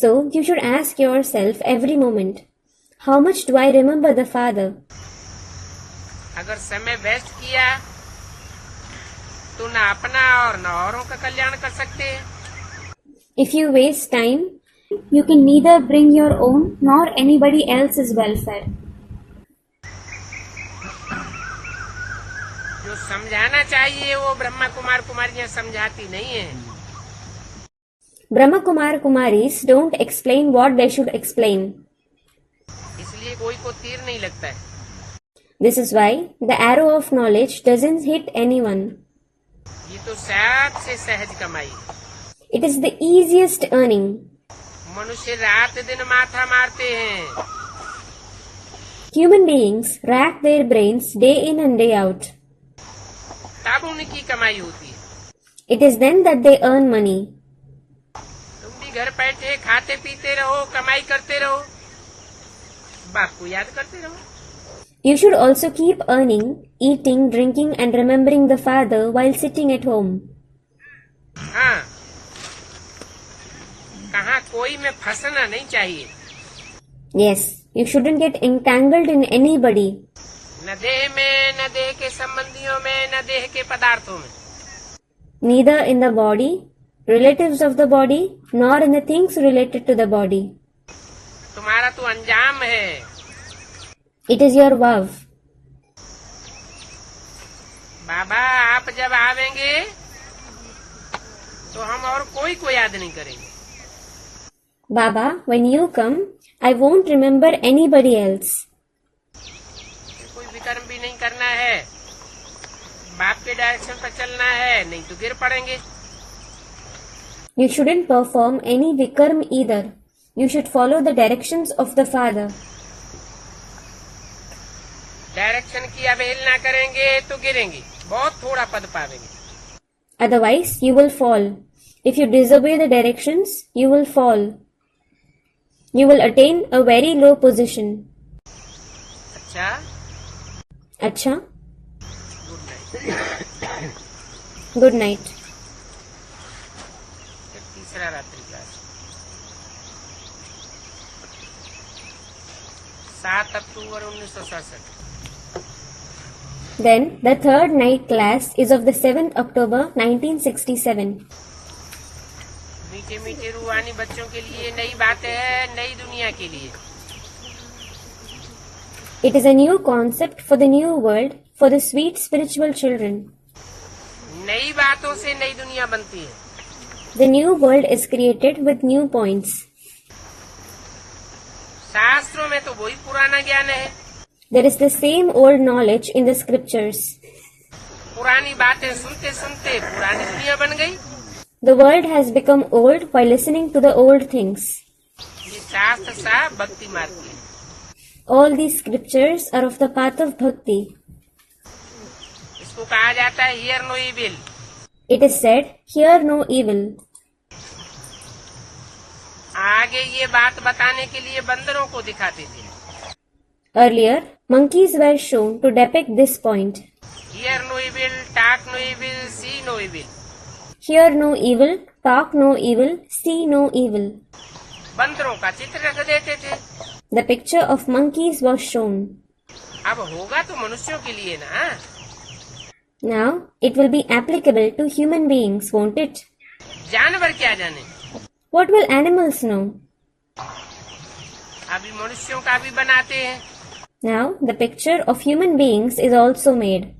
So, you should ask yourself every moment, how much do I remember the Father? अगर समय वेस्ट किया तो न अपना और न औरों का कल्याण कर सकते हैं। If you waste time, you can neither bring your own nor anybody else's welfare. जो समझाना चाहिए वो ब्रह्मा कुमार कुमारियां समझाती नहीं है। Brahma Kumar Kumaris don't explain what they should explain. इसलिए कोई को तीर नहीं लगता है। This is why the arrow of knowledge doesn't hit anyone. ये तो सबसे सहज कमाई है। It is the easiest earning. मनुष्य रात दिन माथा मारते हैं Human beings rack their brains day in and day out. तब उनकी कमाई होती है। It is then that they earn money. तुम भी घर बैठे खाते पीते रहो, कमाई करते रहो, बाप को याद करते रहो। You should also keep earning, eating, drinking and remembering the Father while sitting at home. हाँ, कहाँ कोई में फंसना नहीं चाहिए। Yes, you shouldn't get entangled in anybody. न देह में, न देह के संबंधियों में, न देह के पदार्थों में। Neither in the body, relatives of the body, nor in the things related to the body. तुम्हारा तो अंजाम है। It is your vow. बाबा आप जब आवेंगे तो हम और कोई को याद नहीं करेंगे। Baba, when you come, I won't remember anybody else. कोई विकर्म भी नहीं करना है, बाप के डायरेक्शन पर चलना है, नहीं तो गिर पड़ेंगे। You shouldn't perform any vikarm either. You should follow the directions of the Father. Direction की अवहेलना करेंगे तो गिरेंगे, बहुत थोड़ा पद पावेंगे। Otherwise, you will fall. If you disobey the directions, you will fall. You will attain a very low position. अच्छा, Acha, good night. good night. फिर तीसरा रात्रि class 7 October 1967। Then, the third night class is of the 7th October 1967. मीठे मीठे रूहानी बच्चों के लिए नई बातें हैं, नई दुनिया के लिए। It is a new concept for the new world, for the sweet spiritual children. नई बातों से नई दुनिया बनती है। The new world is created with new points. शास्त्रों में तो वही पुराना ज्ञान है। There is the same old knowledge in the scriptures. पुरानी बातें सुनते सुनते पुरानी दुनिया बन गई। The world has become old by listening to the old things. ये शास्त्र सा भक्ति मार्ग है। All these scriptures are of the path of bhakti. इसको कहा जाता है hear no evil. It is said, hear no evil. आगे ये बात बताने के लिए बंदरों को दिखाते थे। Earlier, monkeys were shown to depict this point. Hear no evil, talk no evil, see no evil. Hear no evil, talk no evil, see no evil. बंदरों का चित्र रख देते थे। The picture of monkeys was shown. अब होगा तो मनुष्यों के लिए ना। Now, it will be applicable to human beings, won't it? जानवर क्या जाने, What will animals know? अभी मनुष्यों का भी बनाते हैं। Now, the picture of human beings is also made.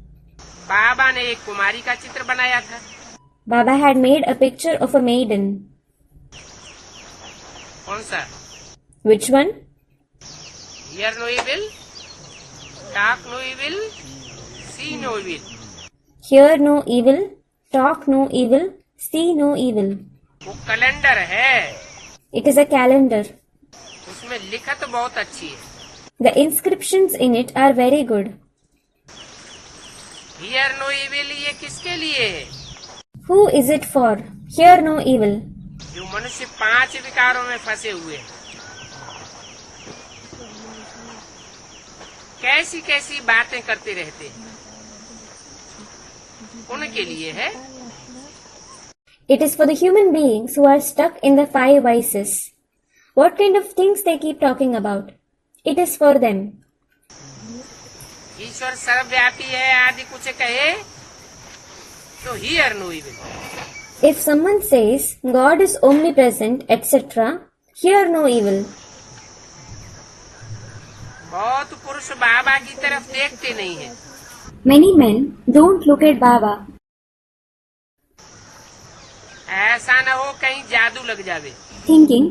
बाबा ने एक कुमारी का चित्र बनाया था। Baba had made a picture of a maiden. कौन सा? Which one? Hear no evil, talk no evil, see no evil. Hear no evil, talk no evil, see no evil. वो calendar है, It is a calendar. उसमें लिखत बहुत अच्छी है। The inscriptions in it are very good. Hear no evil ये किसके लिए है? Who is it for? Hear no evil. जो मनुष्य 5 विकारों में फंसे हुए हैं। कैसी कैसी बातें करते रहते हैं, उनके लिए है। It is for the human beings who are stuck in the 5 vices. What kind of things they keep talking about? It is for them. ईश्वर सर्वव्यापी है आदि कुछ कहे तो hear no evil. If someone says God is omnipresent, etc., hear no evil. बहुत पुरुष बाबा की तरफ देखते नहीं है। Many men don't look at Baba. ऐसा न हो कहीं जादू लग जावे। Thinking,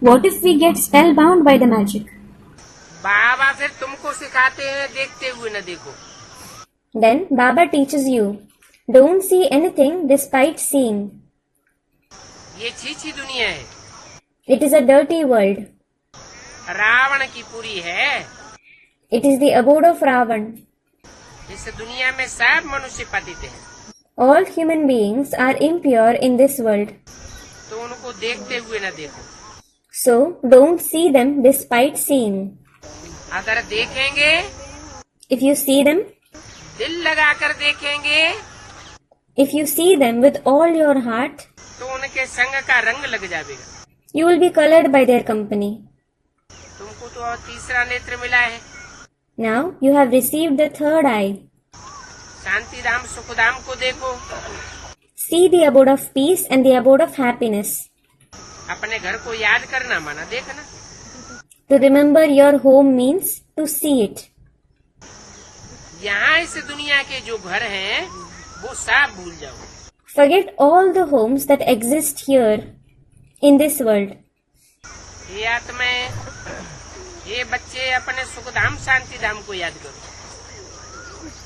what if we get spellbound by the magic? बाबा फिर तुमको सिखाते हैं देखते हुए न देखो। Then Baba teaches you, don't see anything despite seeing. ये छीछी दुनिया है। It is a dirty world. Ravan की पूरी है। It is the abode of Ravan. इस दुनिया में सब मनुष्य पतित हैं, All human beings are impure in this world. तो उनको देखते हुए न देखो। So don't see them despite seeing. अगर देखेंगे, If you see them, दिल लगाकर देखेंगे, if you see them with all your heart, तो उनके संग का रंग लग जाएगा। you will be colored by their company. तुमको तो और तीसरा नेत्र मिला है, Now you have received the third eye. Shantidham Sukhdham को देखो। See the abode of peace and the abode of happiness. अपने घर को याद करना माना देखना। To remember your home means to see it. यहाँ इस दुनिया के जो घर हैं वो सब भूल जाओ। Forget all the homes that exist here in this world. ये आत्माएं, ये बच्चे अपने सुखधाम शांतिधाम को याद करो।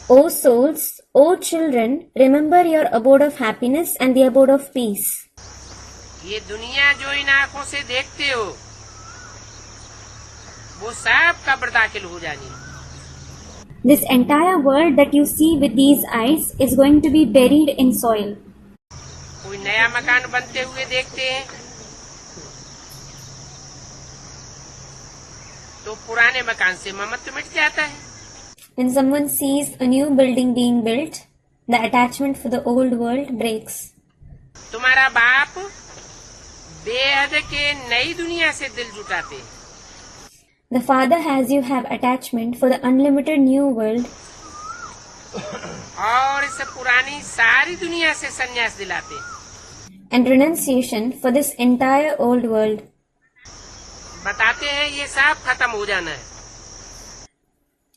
O souls, O children, remember your abode of happiness and the abode of peace. ये दुनिया जो इन आँखों से देखते हो वो सब कब्र दाखिल हो जानी। This entire world that you see with these eyes is going to be buried in soil. कोई नया मकान बनते हुए देखते हैं तो पुराने मकान से ममत्व मिट जाता है। When someone sees a new building being built, the attachment for the old world breaks. तुम्हारा बाप बेहद के नई दुनिया से दिल जुटाते हैं। The Father has you have attachment for the unlimited new world और इस पुरानी सारी दुनिया से संन्यास दिलाते हैं। and renunciation for this entire old world. बताते हैं ये सब खत्म हो जाना है।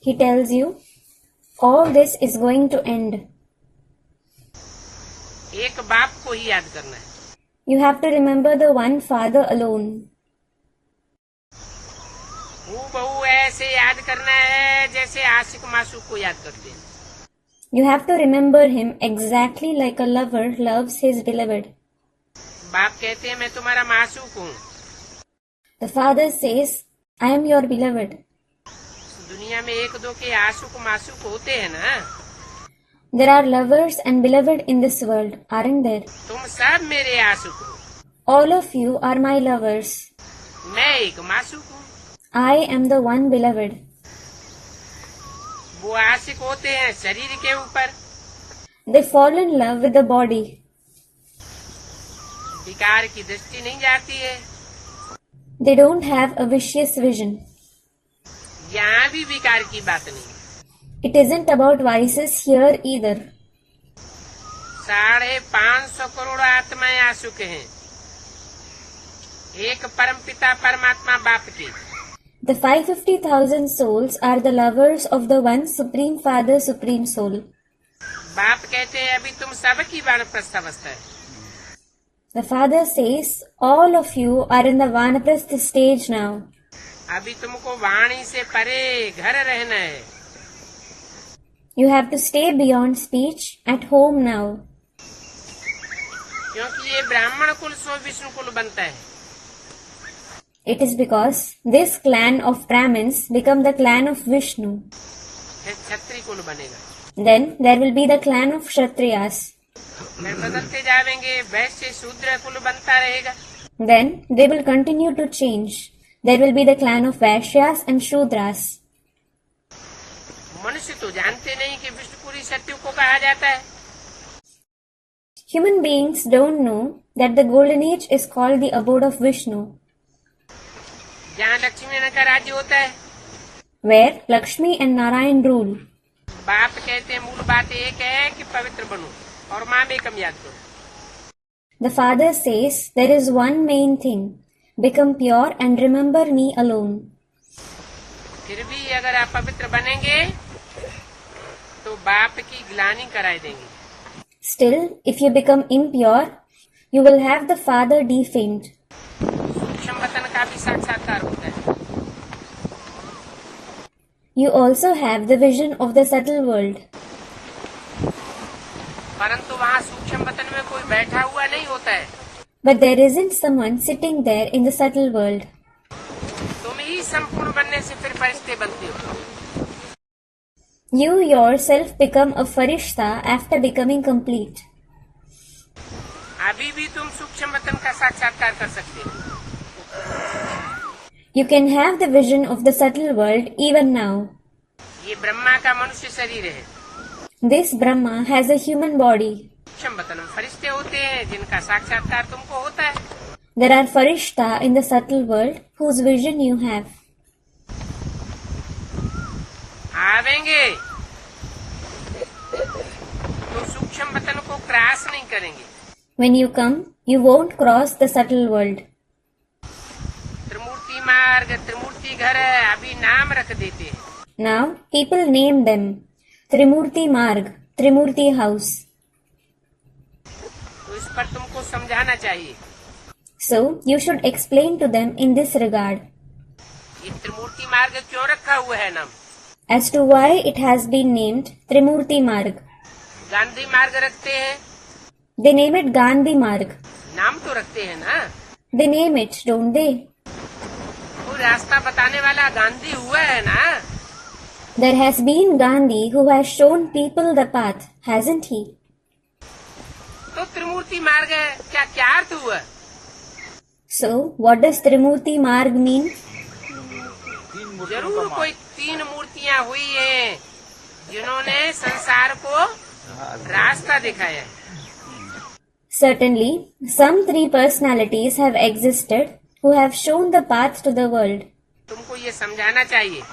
He tells you, all this is going to end. एक बाप को ही याद करना है। You have to remember the one Father alone. हूबहू ऐसे याद करना है जैसे आशिक मासूक को याद करते हैं। You have to remember him exactly like a lover loves his beloved. बाप कहते हैं मैं तुम्हारा मासूक हूँ। The Father says, I am your beloved. दुनिया में एक दो के आशिक मासूक होते हैं ना। There are lovers and beloved in this world, aren't there? तुम सब मेरे आशिक हो। All of you are my lovers. मैं एक मासूक हूँ। I am the one beloved. वो आशिक होते हैं शरीर के ऊपर। They fall in love with the body. विकार की दृष्टि नहीं जाती है। They don't have a vicious vision. यहाँ भी विकार की बात नहीं। It isn't about vices here either. 550 crore आत्माएं आशिक हैं एक परमपिता परमात्मा बाप की। The 550,000 souls are the lovers of the one Supreme Father, Supreme Soul. बाप कहते हैं अभी तुम सबकी वानप्रस्थ अवस्था है। The Father says, all of you are in the Vanaprastha stage now. अभी तुमको वाणी से परे घर रहना है। You have to stay beyond speech at home now. क्योंकि ये ब्राह्मण कुल सो विष्णु कुल बनता है। It is because this clan of Brahmins become the clan of Vishnu. फिर क्षत्रिय कुल बनेगा। Then there will be the clan of Kshatriyas. फिर बदलते जाएंगे, वैश्य शूद्र कुल बनता रहेगा। Then they will continue to change. There will be the clan of Vaishyas and Shudras. मनुष्य तो जानते नहीं कि विष्णुपुरी सत्य को कहा जाता है। Human beings don't know that the golden age is called the abode of Vishnu, जहाँ लक्ष्मी का राज्य होता है। where Lakshmi and Narayan rule. बाप कहते हैं मूल बात एक है कि पवित्र बनो और माँ में कम याद करो। The Father says there is one main thing, become pure and remember me alone. फिर भी अगर आप पवित्र बनेंगे तो बाप की ग्लानि कराए देंगे। Still, if you become impure, you will have the Father defamed. सूक्ष्म वतन का भी साक्षात्कार होता है। You also have the vision of the subtle world. परंतु वहाँ सूक्ष्म वतन में कोई बैठा हुआ नहीं होता है। But there isn't someone sitting there in the subtle world. तुम ही संपूर्ण बनने से फिर फरिश्ते बनते हो। You yourself become a farishta after becoming complete. अभी भी तुम सूक्ष्म वतन का साक्षात्कार कर सकते हो। You can have the vision of the subtle world even now. ये ब्रह्मा का मनुष्य शरीर है। This Brahma has a human body. सूक्ष्म वतन में फरिश्ते होते हैं जिनका साक्षात्कार तुमको होता है। There are farishta in the subtle world whose vision you have. आवेंगे तो सूक्ष्म वतन को क्रॉस नहीं करेंगे। When you come, you won't cross the subtle world. त्रिमूर्ति मार्ग, त्रिमूर्ति घर अभी नाम रख देते हैं। Now, people name them Trimurti Marg, Trimurti House. तो इस पर तुमको समझाना चाहिए। So, you should explain to them in this regard ये त्रिमूर्ति मार्ग क्यों रखा हुआ है नाम? as to why it has been named Trimurti Marg. Gandhi मार्ग रखते हैं, They name it Gandhi Marg. नाम तो रखते हैं ना। They name it, don't they? वो रास्ता बताने वाला गांधी हुआ है ना। There has been Gandhi who has shown people the path, hasn't he? तो त्रिमूर्ति मार्ग है, क्या क्या अर्थ हुआ? So, what does Trimurti Marg mean? जरूर कोई तीन मूर्तियां हुई हैं जिन्होंने संसार को रास्ता दिखाया है। Certainly, some three personalities have existed who have shown the path to the world. तुमको ये समझाना चाहिए।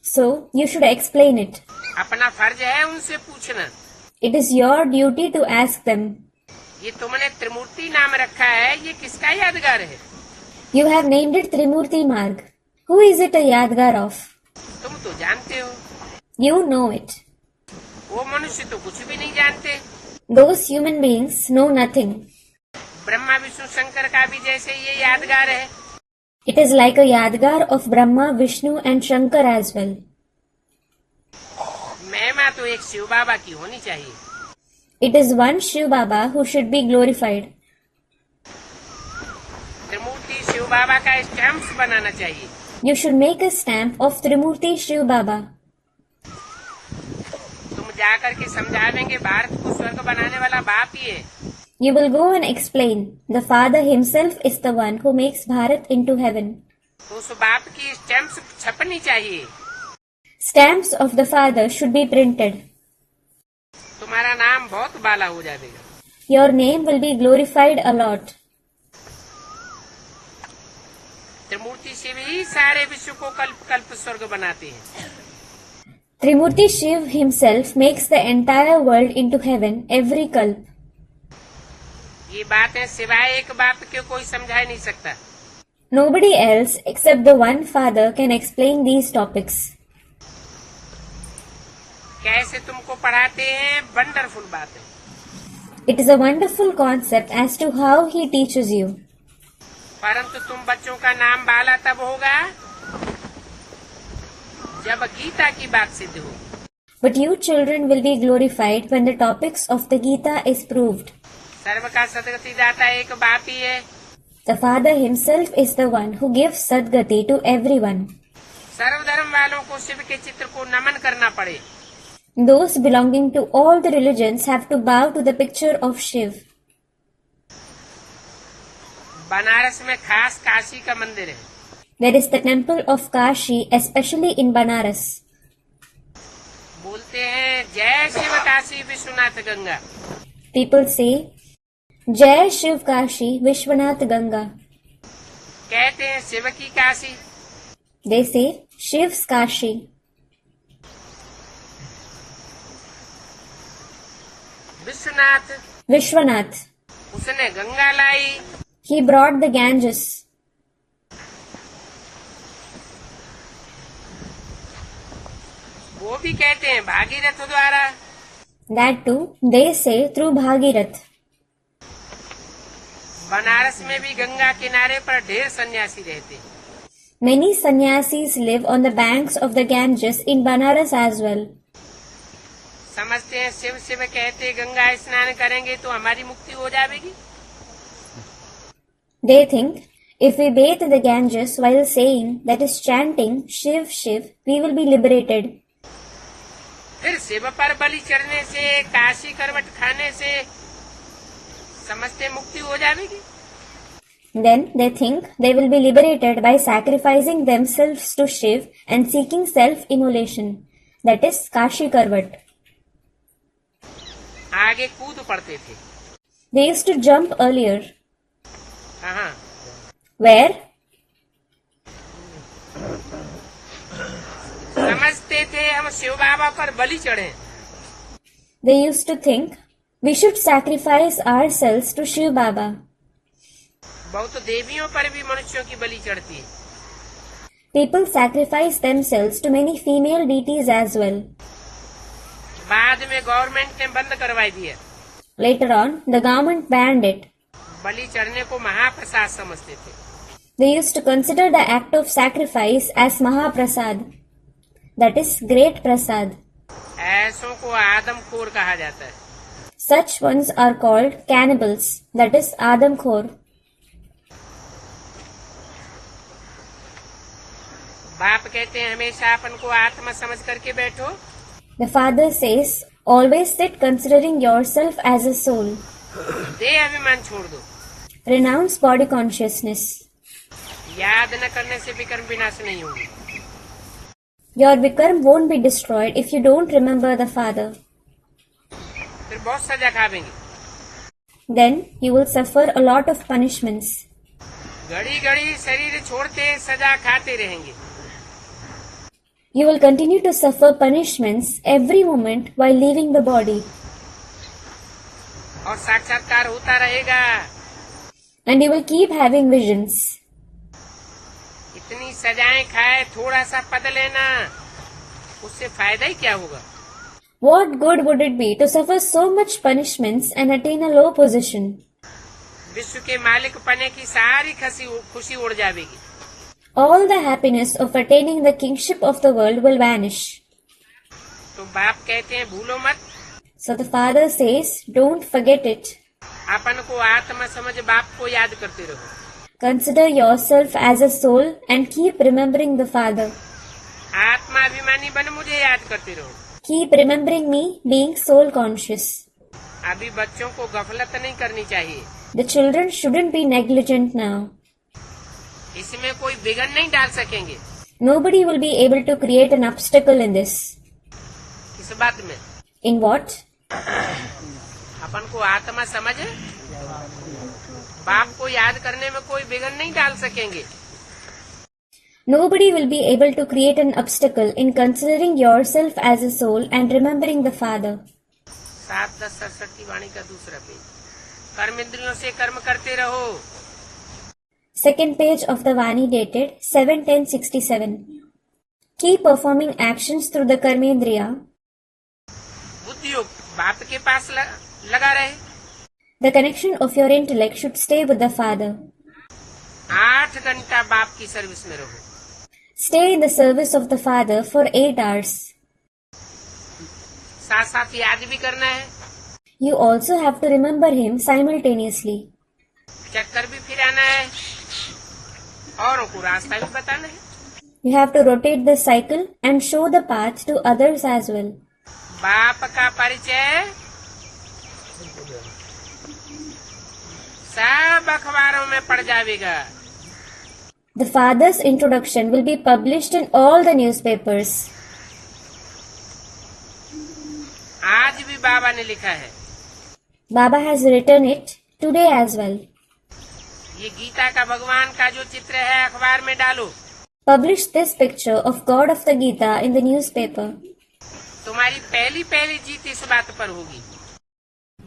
So, you should explain it. अपना फर्ज है उनसे पूछना। It is your duty to ask them. ये तुमने त्रिमूर्ति नाम रखा है, ये किसका यादगार है? You have named it Trimurti Marg. Who is it a yadgar of? तुम तो जानते हो। You know it. वो मनुष्य तो कुछ भी नहीं जानते। Those human beings know nothing. Brahma Vishnu Shankar का भी जैसे ये यादगार है। It is like a yadgar of Brahma, Vishnu and Shankar as well. महिमा तो एक शिव बाबा की होनी चाहिए। It is one Shiv Baba who should be glorified. त्रिमूर्ति शिव बाबा का स्टैम्प बनाना चाहिए। You should make a stamp of Trimurti Shiv Baba. तुम जाकर के समझावेंगे भारत को स्वर्ग बनाने वाला बाप ही है। You will go and explain. The Father himself is the one who makes Bharat into heaven. तो उस बाप की स्टैम्प छपनी चाहिए। Stamps of the Father should be printed. तुम्हारा नाम बहुत बाला हो जाएगा। Your name will be glorified a lot. त्रिमूर्ति शिव ही सारे विश्व को कल्प कल्प स्वर्ग बनाते हैं। Trimurti Shiv himself makes the entire world into heaven every kalp. ये बातें सिवाय एक बाप के कोई समझा नहीं सकता। Nobody else except the one Father can explain these topics. कैसे तुमको पढ़ाते हैं, वंडरफुल बात है। It is a wonderful concept as to how he teaches you. परंतु तुम बच्चों का नाम बाला तब होगा जब गीता की बात सिद्ध हो। But you children will be glorified when the topics of the Gita is proved. सर्व का सदगति दाता एक बाप ही है। The Father himself is the one who gives Sadgati to everyone. सर्वधर्म वालों को शिव के चित्र को नमन करना पड़े। Those belonging to all the religions have to bow to the picture of Shiv. Banaras में खास काशी का मंदिर है। There is the temple of Kashi, especially in Banaras. बोलते हैं जय Shiv Kashi Vishwanath Ganga. People say, Jai Shiv Kashi Vishwanath Ganga. कहते हैं शिव की Kashi. They say, Shiv's Kashi. Vishwanath Vishwanath. उसने गंगा लाई। He brought the Ganges. वो भी कहते हैं भागीरथ द्वारा। That too, they say through Bhagirath. Banaras में भी गंगा किनारे पर ढेर सन्यासी रहते हैं। Many sannyasis live on the banks of the Ganges in Banaras as well. समझते हैं शिव शिव कहते गंगा स्नान करेंगे तो हमारी मुक्ति हो जाएगी। They think, if we bathe the Ganges while saying, that is chanting, Shiv, Shiv, we will be liberated. फिर शिव पर बलि चढ़ने से, काशी करवट खाने से समझते मुक्ति हो जाएगी। Then they think they will be liberated by sacrificing themselves to Shiv and seeking self-immolation. That is Kashi Karvat. आगे कूद पड़ते थे। They used to jump earlier. हाँ, Where? समझते थे हम शिव बाबा पर बलि चढ़े। They used to think we should sacrifice ourselves to Shiv Baba. बहुत देवियों पर भी मनुष्यों की बलि चढ़ती है। People sacrifice themselves to many female deities as well. बाद में गवर्नमेंट ने बंद करवा दिया। Later on, the government banned it. बलि चढ़ने को महाप्रसाद समझते थे। They used to consider the act of sacrifice as Mahaprasad. That is great prasad. ऐसों को आदमखोर कहा जाता है। Such ones are called cannibals. That is Adamkhor. बाप कहते हैं हमेशा अपन को आत्मा समझ करके बैठो। The father says, always sit considering yourself as a soul. देह अभिमान छोड़ दो। Renounce body consciousness. याद न करने से विकर्म विनाश नहीं होगी। Your Vikram won't be destroyed if you don't remember the father. फिर बहुत सजा खावेंगे। Then you will suffer a lot of punishments. घड़ी घड़ी शरीर छोड़ते सजा खाते रहेंगे। You will continue to suffer punishments every moment while leaving the body. और साक्षात्कार होता रहेगा। And you will keep having visions. इतनी सजाएं खाए थोड़ा सा पद लेना, उससे फायदा ही क्या होगा। What good would it be to suffer so much punishments and attain a low position? विश्व के मालिक पने की सारी खुशी उड़ जाएगी। All the happiness of attaining the kingship of the world will vanish. तो बाप कहते हैं भूलो मत। So the father says, don't forget it. अपन को आत्मा समझ बाप को याद करते रहो। Consider yourself as a soul and keep remembering the father. आत्मा अभिमानी बन मुझे याद करते रहो। Keep remembering me being soul conscious. अभी बच्चों को गफलत नहीं करनी चाहिए। The children shouldn't be negligent now. इसमें कोई बिगड़ नहीं डाल सकेंगे। Nobody will be able to create an obstacle in this. किस बात में? In what? अपन को आत्मा समझे, बाप को याद करने में कोई बिगड़ नहीं डाल सकेंगे। Nobody will be able to create an obstacle in considering yourself as a soul and remembering the father. 7-10-67 की वाणी का दूसरा पेज। कर्म इंद्रियों से कर्म करते रहो। Second page of the Vani dated 7/10/67. Keep performing actions through the Karmendriya. बुद्धि योग बाप के पास लगा रहे। The connection of your intellect should stay with the father. 8 घंटा बाप की सर्विस में रहो। Stay in the service of the father for 8 hours. साथ साथ याद भी करना है। You also have to remember him simultaneously. चक्कर भी फिराना है, औरों को रास्ता भी बताना है। You have to rotate the cycle and show the path to others as well. बाप का परिचय सब अखबारों में पड़ जाएगा। The father's introduction will be published in all the newspapers. आज भी बाबा ने लिखा है। Baba has written it today as well. ये गीता का भगवान का जो चित्र है अखबार में डालो। Publish this picture of God of the Gita in the newspaper. तुम्हारी पहली जीत इस बात पर होगी।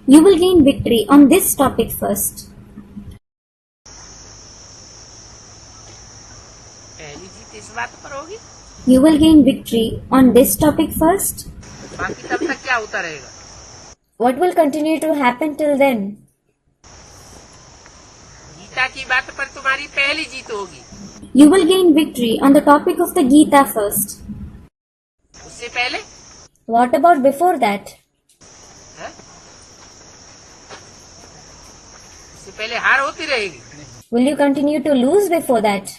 You will gain victory on this topic first. पहली जीत इस बात पर होगी। You will gain victory on this topic first. बाकी तब तक क्या होता रहेगा? What will continue to happen till then? Gita की बात पर तुम्हारी पहली जीत होगी। You will gain victory on the topic of the Gita first. उससे पहले? What about before that? है? उससे पहले हार होती रहेगी। Will you continue to lose before that?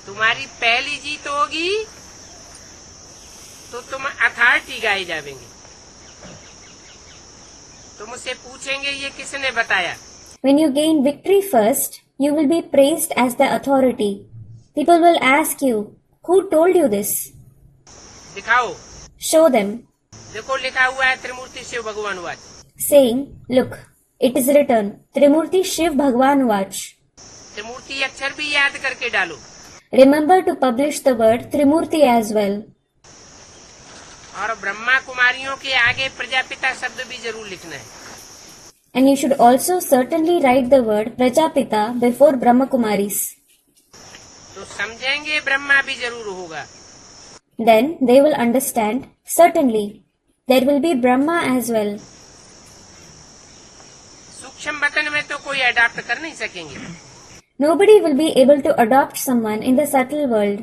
तुम्हारी पहली जीत होगी तो तुम अथॉरिटी गाए जाएंगे। तुम मुझसे पूछेंगे ये किसने बताया। When you gain victory first, you will be praised as the authority. People will ask you, who told you this? दिखाओ। Show them, देखो लिखा हुआ है त्रिमूर्ति शिव भगवान watch. saying, look, it is written, Trimurti Shiv Bhagwan Vach. त्रिमूर्ति अक्षर भी याद करके डालो। Remember to publish the word Trimurti as well. और ब्रह्मा कुमारियों के आगे प्रजापिता शब्द भी जरूर लिखना है। And you should also certainly write the word Prajapita before Brahma Kumaris. तो समझेंगे ब्रह्मा भी जरूर होगा। Then they will understand, certainly, there will be Brahma as well. सूक्ष्म वतन में तो कोई अडॉप्ट कर नहीं सकेंगे। Nobody will be able to adopt someone in the subtle world.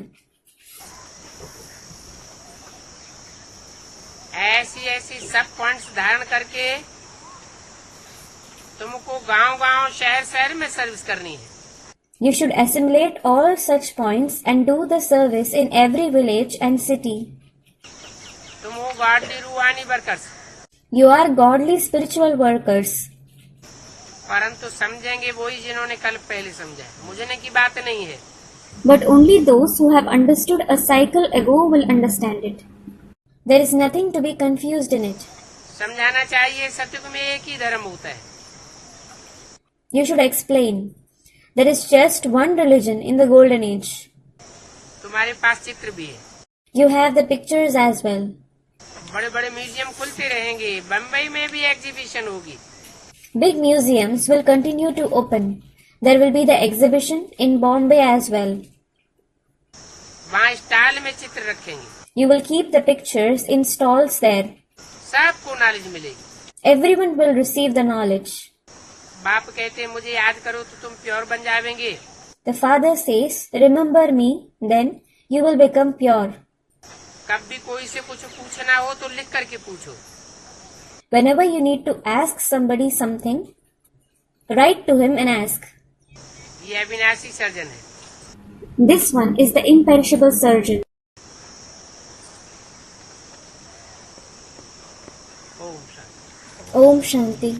ऐसी ऐसी सब पॉइंट्स धारण करके तुमको गांव गांव शहर शहर में सर्विस करनी है। You should assimilate all such points and do the service in every village and city. तुम हो गॉडली रूहानी workers. You are godly spiritual workers. परंतु समझेंगे वही जिन्होंने कल पहले समझा है। मुझे की बात नहीं है। But only those who have understood a cycle ago will understand it. There is nothing to be confused in it. समझाना चाहिए सतयुग में एक ही धर्म होता है। You should explain. There is just one religion in the golden age. तुम्हारे पास चित्र भी है। You have the pictures as well. बड़े बड़े म्यूजियम खुलते रहेंगे। बम्बई में भी एग्जीबिशन होगी। Big museums will continue to open. There will be the exhibition in Bombay as well. वहाँ स्टॉल में चित्र रखेंगे। You will keep the pictures in stalls there. सबको नॉलेज मिलेगी। Everyone will receive the knowledge. बाप कहते मुझे याद करो तो तुम प्योर बन जाएंगे। The father says, remember me, then you will become pure. कब भी कोई से कुछ पूछना हो तो लिख करके पूछो। Whenever you need to ask somebody something, write to him and ask. ये अविनाशी सर्जन है। This one is the imperishable surgeon. Om Shanti. Om Shanti.